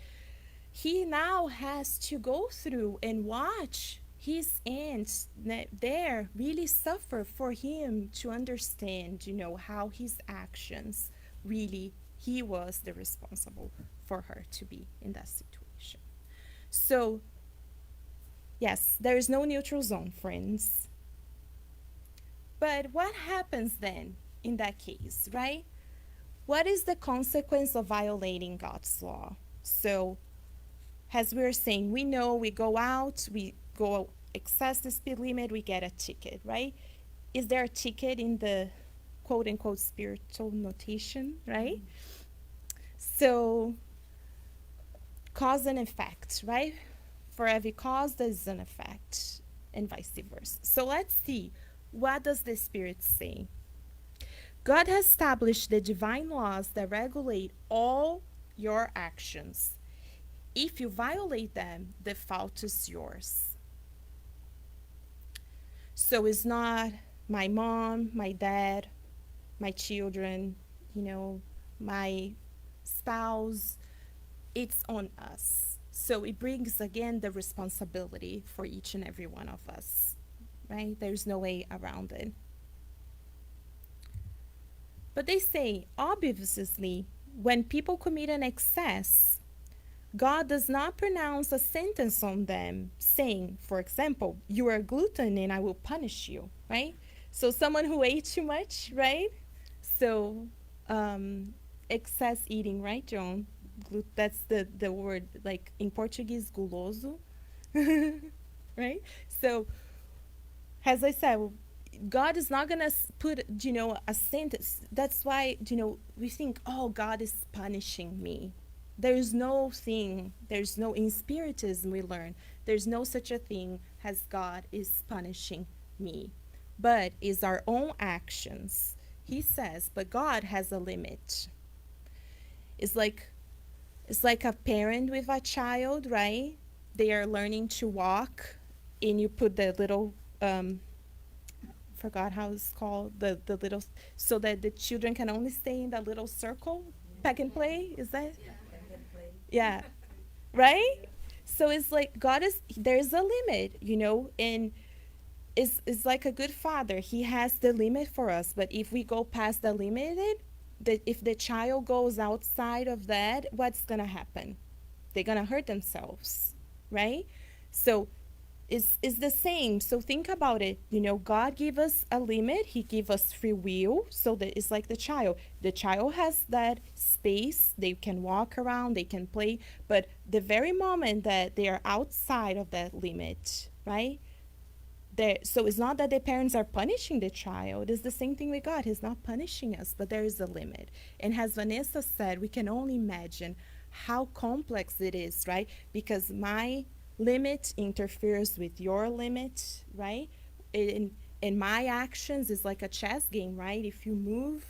he now has to go through and watch his aunt there really suffer for him to understand, how his actions really, he was the responsible for her to be in that situation. So, yes, there is no neutral zone, friends. But what happens then in that case, right? What is the consequence of violating God's law? So, as we were saying, we know we go out, we go excess the speed limit, we get a ticket, right? Is there a ticket in the quote-unquote spiritual notation, right? So, cause and effect, right? For every cause, there's an effect, and vice versa. So let's see, what does the Spirit say? God has established the divine laws that regulate all your actions. If you violate them, the fault is yours. So it's not my mom, my dad, my children, my spouse. It's on us. So it brings again the responsibility for each and every one of us, right? There's no way around it. But they say, obviously, when people commit an excess, God does not pronounce a sentence on them saying, for example, you are a glutton and I will punish you, right? So someone who ate too much, right? So excess eating, right, John? That's the word, like in Portuguese, guloso, right? So as I said, God is not gonna put, a sentence. That's why, we think, oh, God is punishing me. There's no thing, there's no, in Spiritism we learn, there's no such a thing as God is punishing me, but is our own actions. He says, but God has a limit. It's like a parent with a child, right? They are learning to walk, and you put the little forgot how it's called, the little, so that the children can only stay in that little circle. Pack and play, is that? Yeah. Right? So it's like there's a limit, and is like a good father. He has the limit for us, but if we go past the limit, if the child goes outside of that, what's gonna happen? They're gonna hurt themselves, right? So it's the same. So think about it. God gave us a limit. He gave us free will, so that it's like the child. The child has that space. They can walk around, they can play, but the very moment that they are outside of that limit, right? So it's not that the parents are punishing the child. It's the same thing with God. He's not punishing us, but there is a limit. And as Vanessa said, we can only imagine how complex it is, right? Because my limit interferes with your limit, right? In my actions is like a chess game, right? If you move,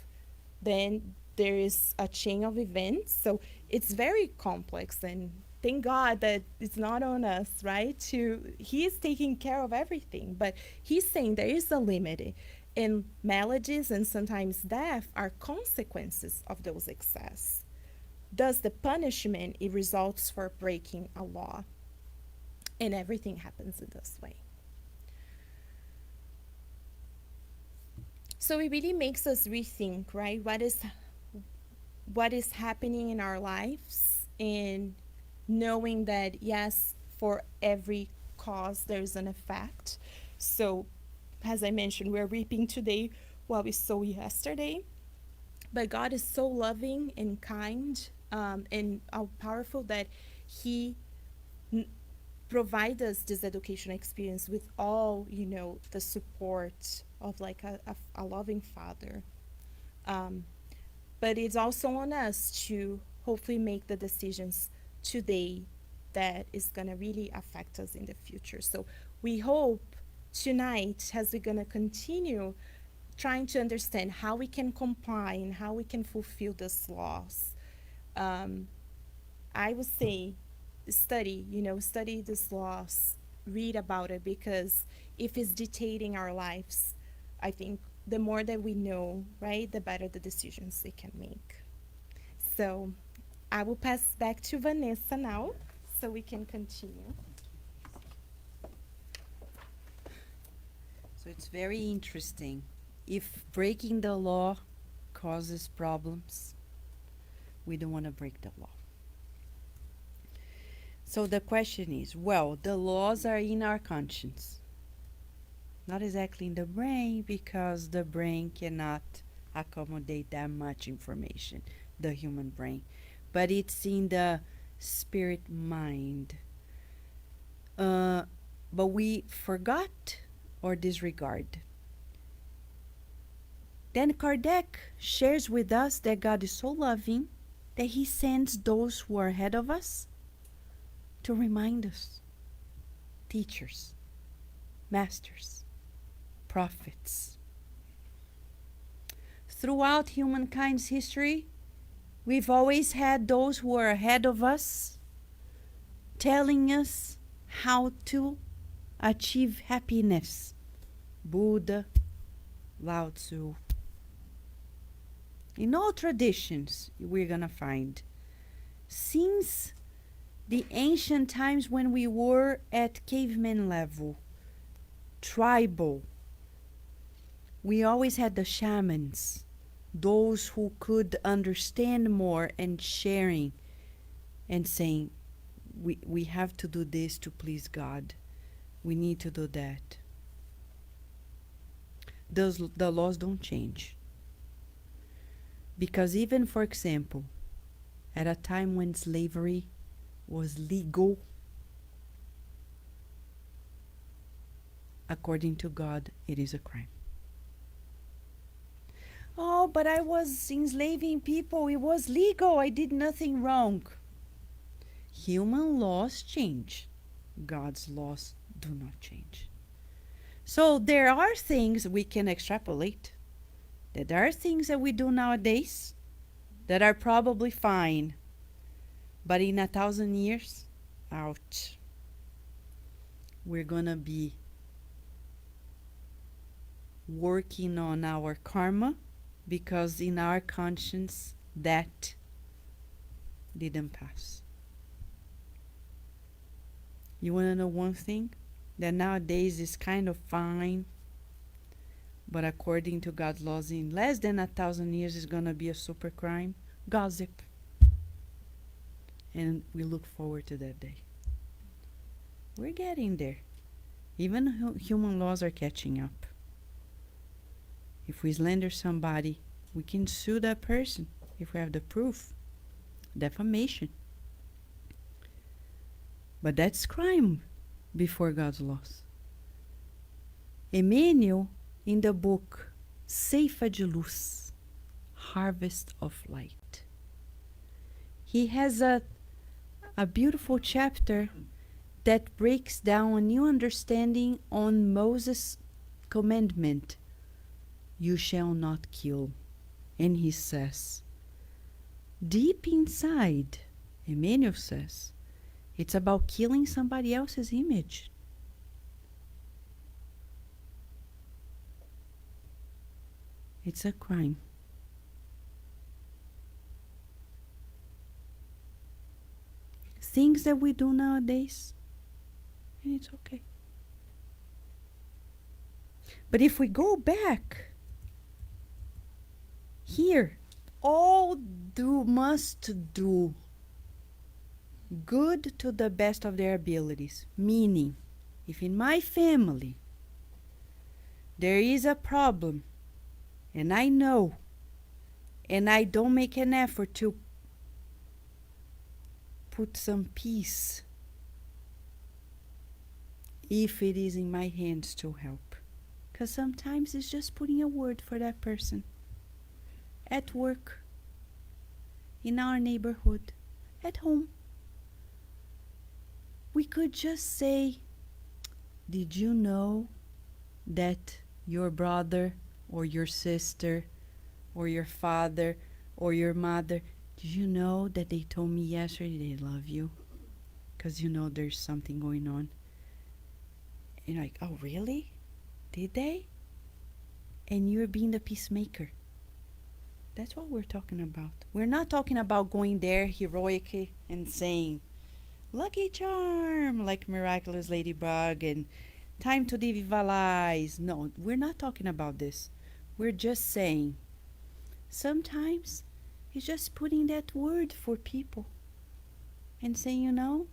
then there is a chain of events. So it's very complex, and thank God that it's not on us, right? He is taking care of everything, but he's saying there is a limit, and maladies and sometimes death are consequences of those excess. Thus, the punishment, it results for breaking a law, and everything happens in this way. So it really makes us rethink, right? What is happening in our lives, and knowing that, yes, for every cause there's an effect. So as I mentioned, we're reaping today what we sowed yesterday, but God is so loving and kind, and powerful, that he provide us this educational experience with all, the support of like a loving father. But it's also on us to hopefully make the decisions today that is going to really affect us in the future. So we hope tonight, as we're going to continue trying to understand how we can comply and how we can fulfill these laws, I would say study these laws, read about it, because if it's dictating our lives, I think the more that we know, right, the better the decisions we can make. So I will pass back to Vanessa now, so we can continue. So it's very interesting. If breaking the law causes problems, we don't want to break the law. So the question is, well, the laws are in our conscience. Not exactly in the brain, because the brain cannot accommodate that much information, the human brain. But it's in the spirit mind. But we forgot or disregard. Then Kardec shares with us that God is so loving that he sends those who are ahead of us to remind us. Teachers, masters, prophets. Throughout humankind's history, we've always had those who are ahead of us telling us how to achieve happiness. Buddha, Lao Tzu. In all traditions, we're going to find, since the ancient times when we were at caveman level, tribal, we always had the shamans those who could understand more and sharing and saying, we have to do this to please God. We need to do that. The laws don't change. Because even, for example, at a time when slavery was legal, according to God, it is a crime. Oh, but I was enslaving people. It was legal. I did nothing wrong. Human laws change. God's laws do not change. So there are things we can extrapolate. That there are things that we do nowadays that are probably fine. But in 1,000 years, ouch. We're gonna be working on our karma because in our conscience that didn't pass. You want to know one thing that nowadays is kind of fine, but according to God's laws in less than 1,000 years is going to be a super crime? Gossip. And we look forward to that day. We're getting there. Even human laws are catching up. If we slander somebody, we can sue that person if we have the proof. Defamation. But that's crime before God's laws. Emmanuel, in the book Ceifa de Luz, Harvest of Light, he has a beautiful chapter that breaks down a new understanding on Moses' commandment, you shall not kill. And he says, deep inside, Emmanuel says, it's about killing somebody else's image. It's a crime. Things that we do nowadays, and it's okay. But if we go back, here, all must do good to the best of their abilities. Meaning, if in my family there is a problem, and I know, and I don't make an effort to put some peace, if it is in my hands to help. Because sometimes it's just putting a word for that person. At work, in our neighborhood, at home. We could just say, did you know that your brother or your sister or your father or your mother, did you know that they told me yesterday they love you? Because you know there's something going on. And you're like, oh really? Did they? And you're being the peacemaker. That's what we're talking about. We're not talking about going there heroically and saying, lucky charm, like miraculous ladybug and time to devivalize. No, we're not talking about this. We're just saying, sometimes it's just putting that word for people and saying, you know,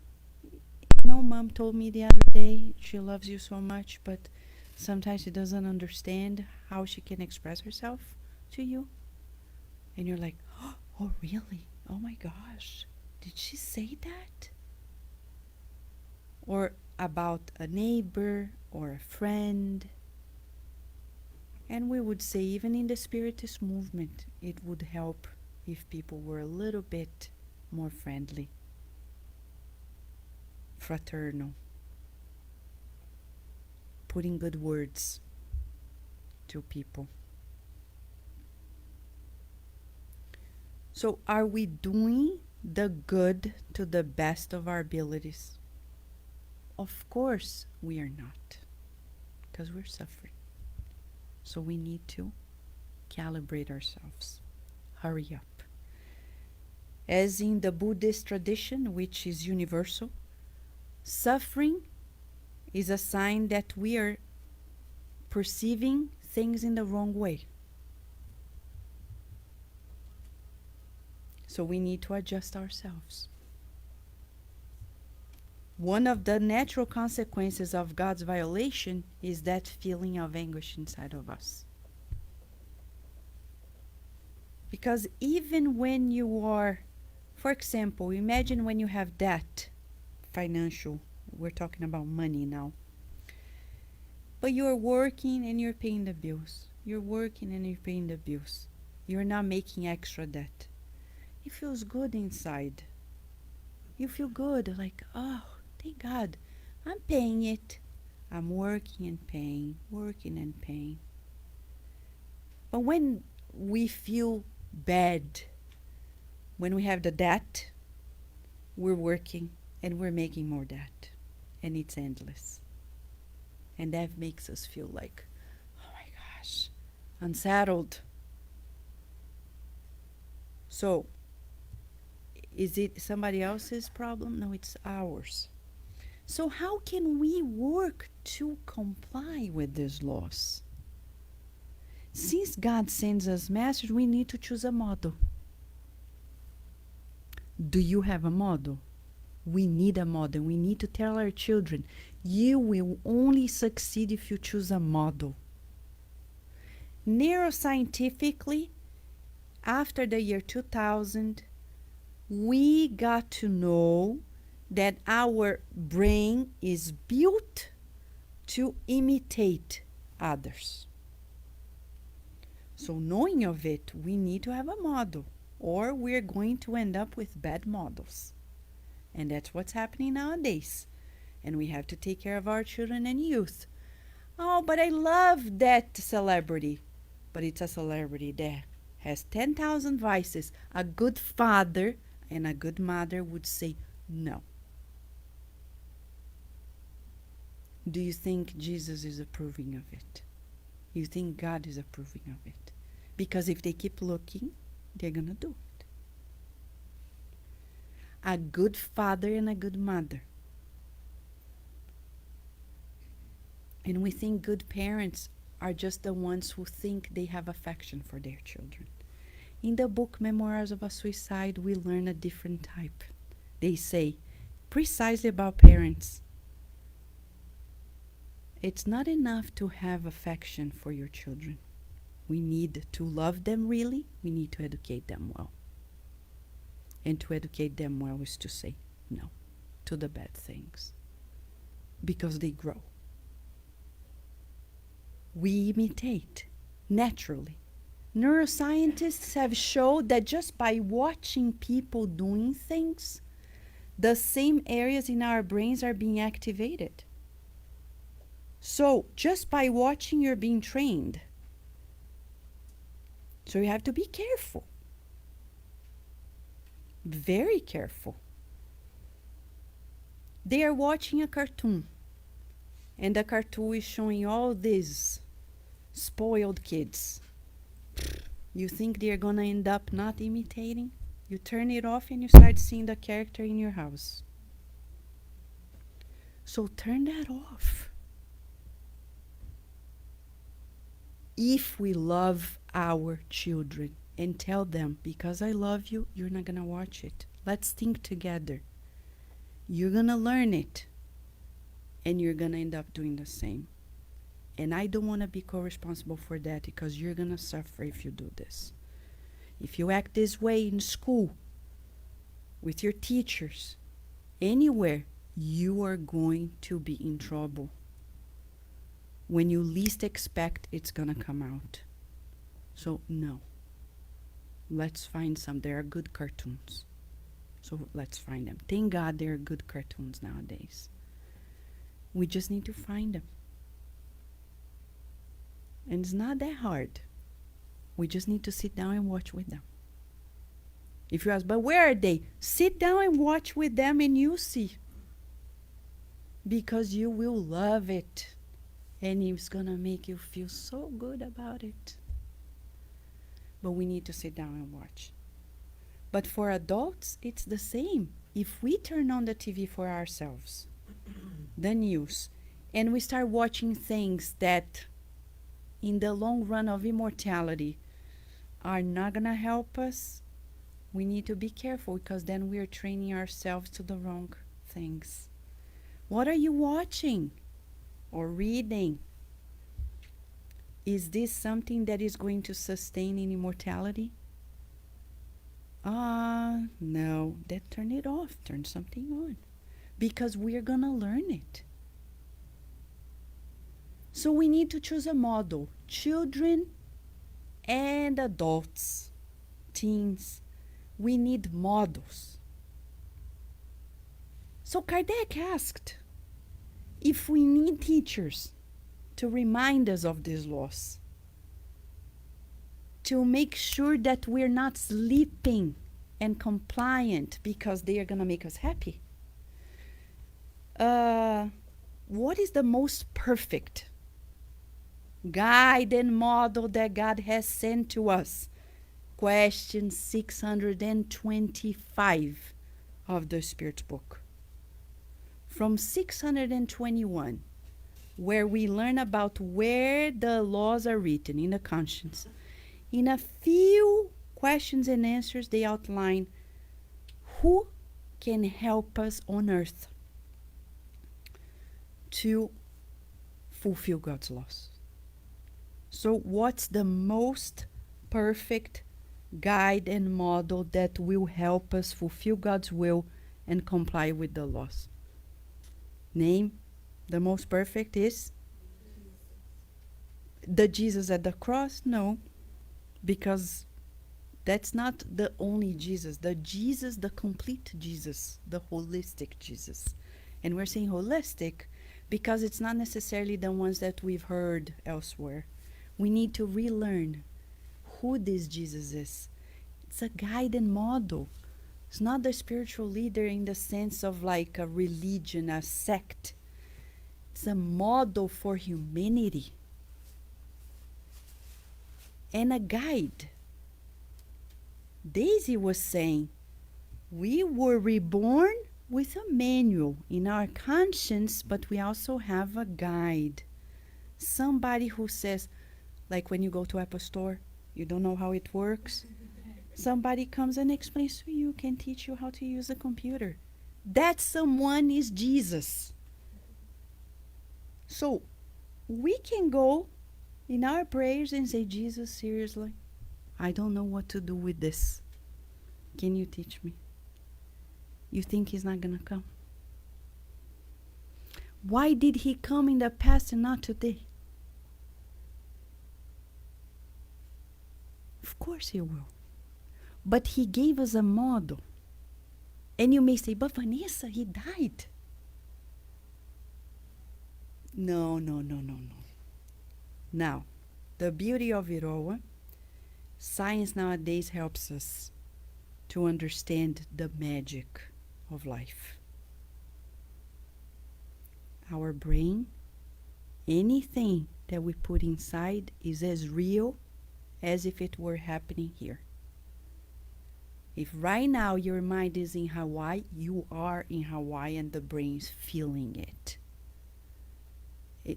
mom told me the other day she loves you so much, but sometimes she doesn't understand how she can express herself to you. And you're like, oh really? Oh my gosh, did she say that? Or about a neighbor or a friend. And we would say, even in the Spiritist movement, it would help if people were a little bit more friendly, fraternal, putting good words to people. So are we doing the good to the best of our abilities? Of course we are not, because we're suffering. So we need to calibrate ourselves. Hurry up. As in the Buddhist tradition, which is universal, suffering is a sign that we are perceiving things in the wrong way. So we need to adjust ourselves. One of the natural consequences of God's violation is that feeling of anguish inside of us. Because even when you are, for example, imagine when you have debt, financial, we're talking about money now. But you're working and you're paying the bills. You're working and you're paying the bills. You're not making extra debt. It feels good inside. You feel good, like, oh, thank God, I'm paying it. I'm working and paying, working and paying. But when we feel bad, when we have the debt, we're working and we're making more debt. And it's endless. And that makes us feel like, oh my gosh, unsettled. So, is it somebody else's problem? No, it's ours. So how can we work to comply with these laws? Since God sends us message, we need to choose a model. Do you have a model? We need a model. We need to tell our children, you will only succeed if you choose a model. Neuroscientifically, after the year 2000, we got to know that our brain is built to imitate others. So knowing of it, we need to have a model, or we're going to end up with bad models. And that's what's happening nowadays. And we have to take care of our children and youth. Oh, but I love that celebrity. But it's a celebrity that has 10,000 vices. A good father and a good mother would say no. Do you think Jesus is approving of it? You think God is approving of it? Because if they keep looking, they're going to do it. A good father and a good mother. And we think good parents are just the ones who think they have affection for their children. In the book Memoirs of a Suicide, we learn a different type. They say precisely about parents. It's not enough to have affection for your children. We need to love them really. We need to educate them well. And to educate them well is to say no to the bad things. Because they grow. We imitate naturally. Neuroscientists have shown that just by watching people doing things, the same areas in our brains are being activated. So just by watching, you're being trained. So you have to be careful. Very careful. They are watching a cartoon. And the cartoon is showing all these spoiled kids. You think they're going to end up not imitating? You turn it off and you start seeing the character in your house. So turn that off. If we love our children and tell them, because I love you, you're not going to watch it. Let's think together. You're going to learn it. And you're going to end up doing the same. And I don't want to be co-responsible for that, because you're going to suffer if you do this. If you act this way in school, with your teachers, anywhere, you are going to be in trouble. When you least expect, it's going to come out. So, no. Let's find some. There are good cartoons. So, let's find them. Thank God there are good cartoons nowadays. We just need to find them. And it's not that hard. We just need to sit down and watch with them. If you ask, but where are they? Sit down and watch with them and you'll see. Because you will love it. And it's going to make you feel so good about it. But we need to sit down and watch. But for adults, it's the same. If we turn on the TV for ourselves, the news, and we start watching things that in the long run of immortality are not going to help us, We need to be careful because then we are training ourselves to the wrong things. What are you watching or reading? Is this something that is going to sustain in immortality? No. Then turn it off. Turn something on. Because we're going to learn it. So we need to choose a model. Children and adults, teens, we need models. So Kardec asked if we need teachers to remind us of these laws, to make sure that we're not sleeping and compliant because they are going to make us happy. What is the most perfect guide and model that God has sent to us? Question 625 of the Spirit's book. From 621, where we learn about where the laws are written in the conscience. In a few questions and answers, they outline who can help us on earth to fulfill God's laws. So what's the most perfect guide and model that will help us fulfill God's will and comply with the laws? Name the most perfect is the Jesus at the cross? No, because that's not the only Jesus. The Jesus, the complete Jesus, the holistic Jesus. And we're saying holistic because it's not necessarily the ones that we've heard elsewhere. We need to relearn who this Jesus is. It's a guide and model. It's not the spiritual leader in the sense of like a religion, a sect. It's a model for humanity. And a guide. Daisy was saying, we were reborn with a manual in our conscience, but we also have a guide. Somebody who says, like when you go to Apple Store, you don't know how it works. Somebody comes and explains to you, can teach you how to use a computer. That someone is Jesus. So we can go in our prayers and say, Jesus, seriously, I don't know what to do with this. Can you teach me? You think he's not going to come? Why did he come in the past and not today? Of course he will. But he gave us a model. And you may say, but Vanessa, he died. No. Now, the beauty of it all, science nowadays helps us to understand the magic of life. Our brain, anything that we put inside is as real as if it were happening here. If right now your mind is in Hawaii, you are in Hawaii and the brain is feeling it.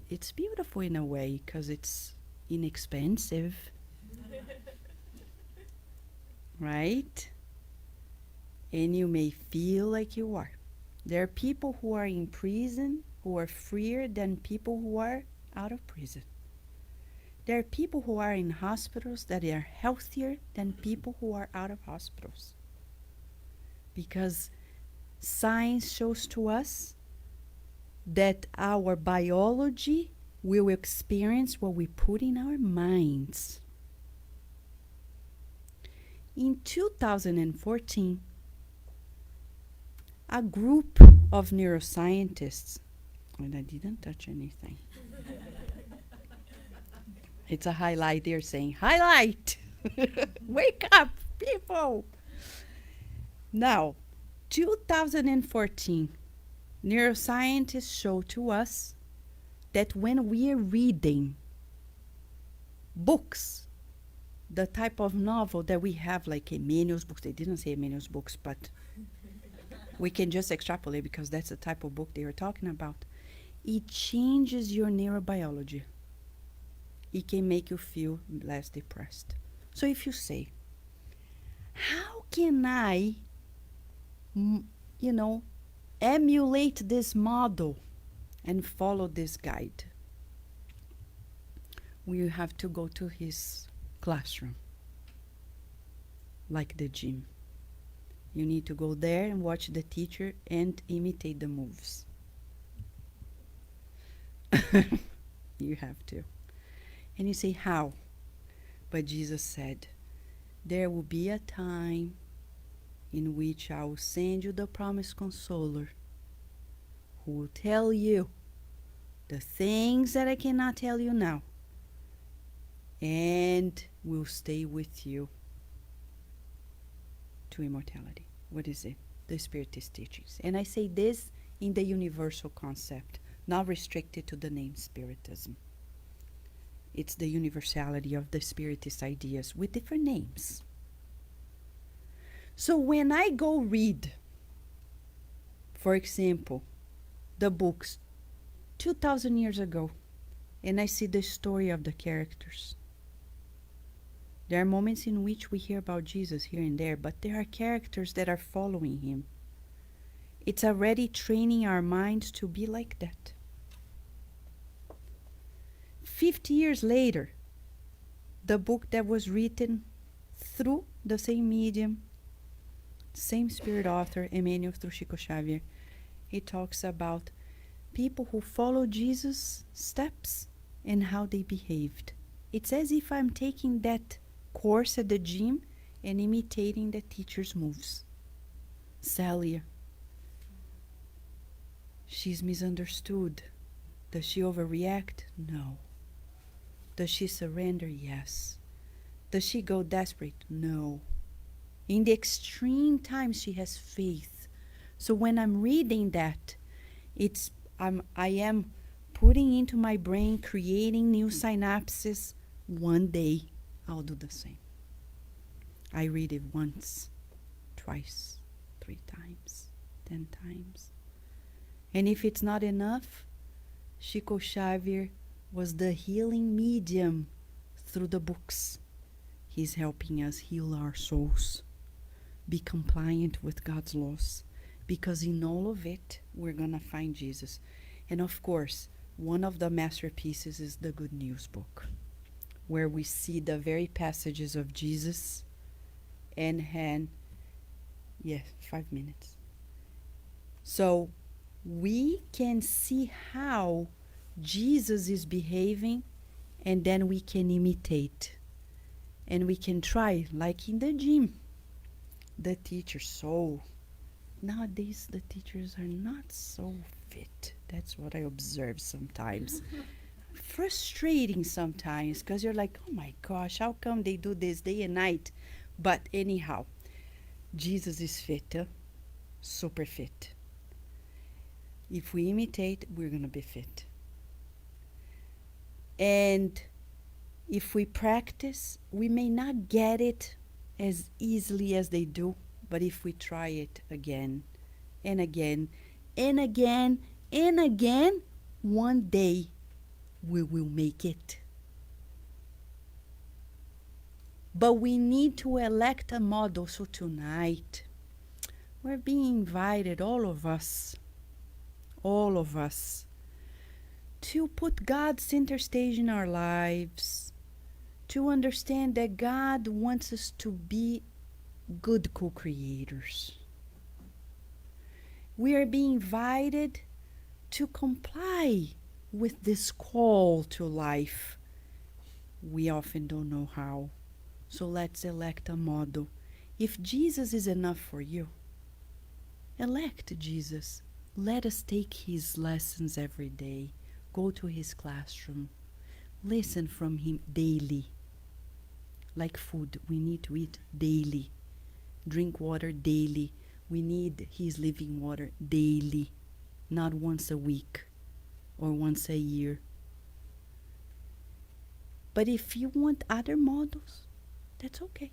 It's beautiful in a way because it's inexpensive. Right? And you may feel like you are. There are people who are in prison who are freer than people who are out of prison. There are people who are in hospitals that are healthier than people who are out of hospitals. Because science shows to us that our biology will experience what we put in our minds. In 2014, a group of neuroscientists, and I didn't touch anything. It's a highlight. They're saying, highlight! Wake up, people! Now, 2014, neuroscientists show to us that when we are reading books, the type of novel that we have, like Emmanuel's books, they didn't say Emmanuel's books, but we can just extrapolate because that's the type of book they were talking about. It changes your neurobiology. It can make you feel less depressed. So if you say, how can I, emulate this model and follow this guide? We have to go to his classroom, like the gym. You need to go there and watch the teacher and imitate the moves. You have to. And you say, how? But Jesus said, there will be a time in which I will send you the promised consoler, who will tell you the things that I cannot tell you now, and will stay with you to immortality. What is it? The Spiritist teachings. And I say this in the universal concept, not restricted to the name Spiritism. It's the universality of the Spiritist ideas with different names. So when I go read, for example, the books 2,000 years ago, and I see the story of the characters, there are moments in which we hear about Jesus here and there, but there are characters that are following him. It's already training our minds to be like that. 50 years later, the book that was written through the same medium, same spirit author, Emmanuel through Chico Xavier, it talks about people who follow Jesus' steps and how they behaved. It's as if I'm taking that course at the gym and imitating the teacher's moves. Celia, she's misunderstood. Does she overreact? No. Does she surrender? Yes. Does she go desperate? No. In the extreme times, she has faith. So when I'm reading that, I am putting into my brain, creating new synapses. One day, I'll do the same. I read it once, twice, 3 times, 10 times. And if it's not enough, Chico Xavier was the healing medium through the books. He's helping us heal our souls, be compliant with God's laws, because in all of it, we're going to find Jesus. And of course, one of the masterpieces is the Good News book, where we see the very passages of Jesus and 5 minutes. So we can see how Jesus is behaving, and then we can imitate. And we can try, like in the gym. The teachers, nowadays the teachers are not so fit. That's what I observe sometimes. Frustrating sometimes, because you're like, oh my gosh, how come they do this day and night? But anyhow, Jesus is fit, super fit. If we imitate, we're going to be fit. And if we practice, we may not get it as easily as they do, but if we try it again and again and again and again, one day we will make it. But we need to elect a model. So tonight, we're being invited, all of us, to put God center stage in our lives, to understand that God wants us to be good co-creators. We are being invited to comply with this call to life. We often don't know how. So let's elect a model. If Jesus is enough for you, elect Jesus. Let us take his lessons every day. Go to his classroom. Listen from him daily. Like food, we need to eat daily. Drink water daily. We need his living water daily, not once a week or once a year. But if you want other models, that's okay,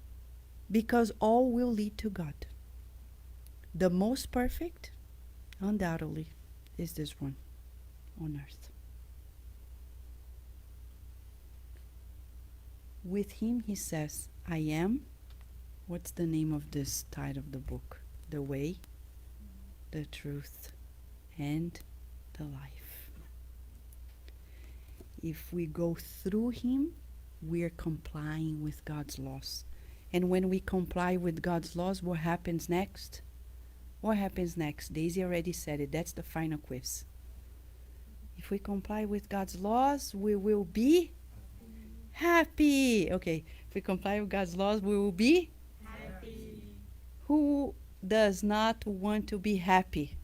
because all will lead to God. The most perfect, undoubtedly, is this one on earth. With him, he says, I am What's the name of this title of the book? The Way, the Truth, and the Life. If we go through Him, we're complying with God's laws. And when we comply with God's laws, what happens next? What happens next? Daisy already said it. That's the final quiz. If we comply with God's laws, we will be happy. Okay, if we comply with God's laws, we will be Happy. Who does not want to be happy?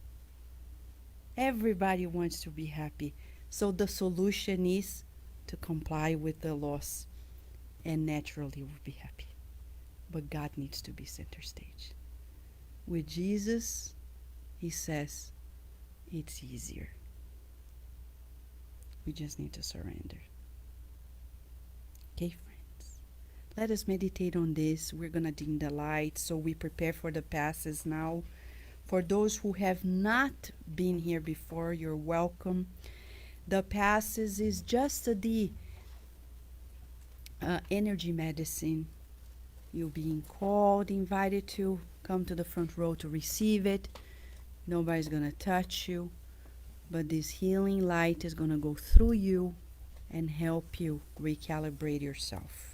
Everybody wants to be happy. So the solution is to comply with the laws, and naturally we'll be happy. But God needs to be center stage. With Jesus, He says it's easier. We just need to surrender. Okay, friends? Let us meditate on this. We're going to dim the lights so we prepare for the passes now. For those who have not been here before, you're welcome. The passes is just the energy medicine. You're being called, invited to come to the front row to receive it. Nobody's going to touch you. But this healing light is going to go through you and help you recalibrate yourself.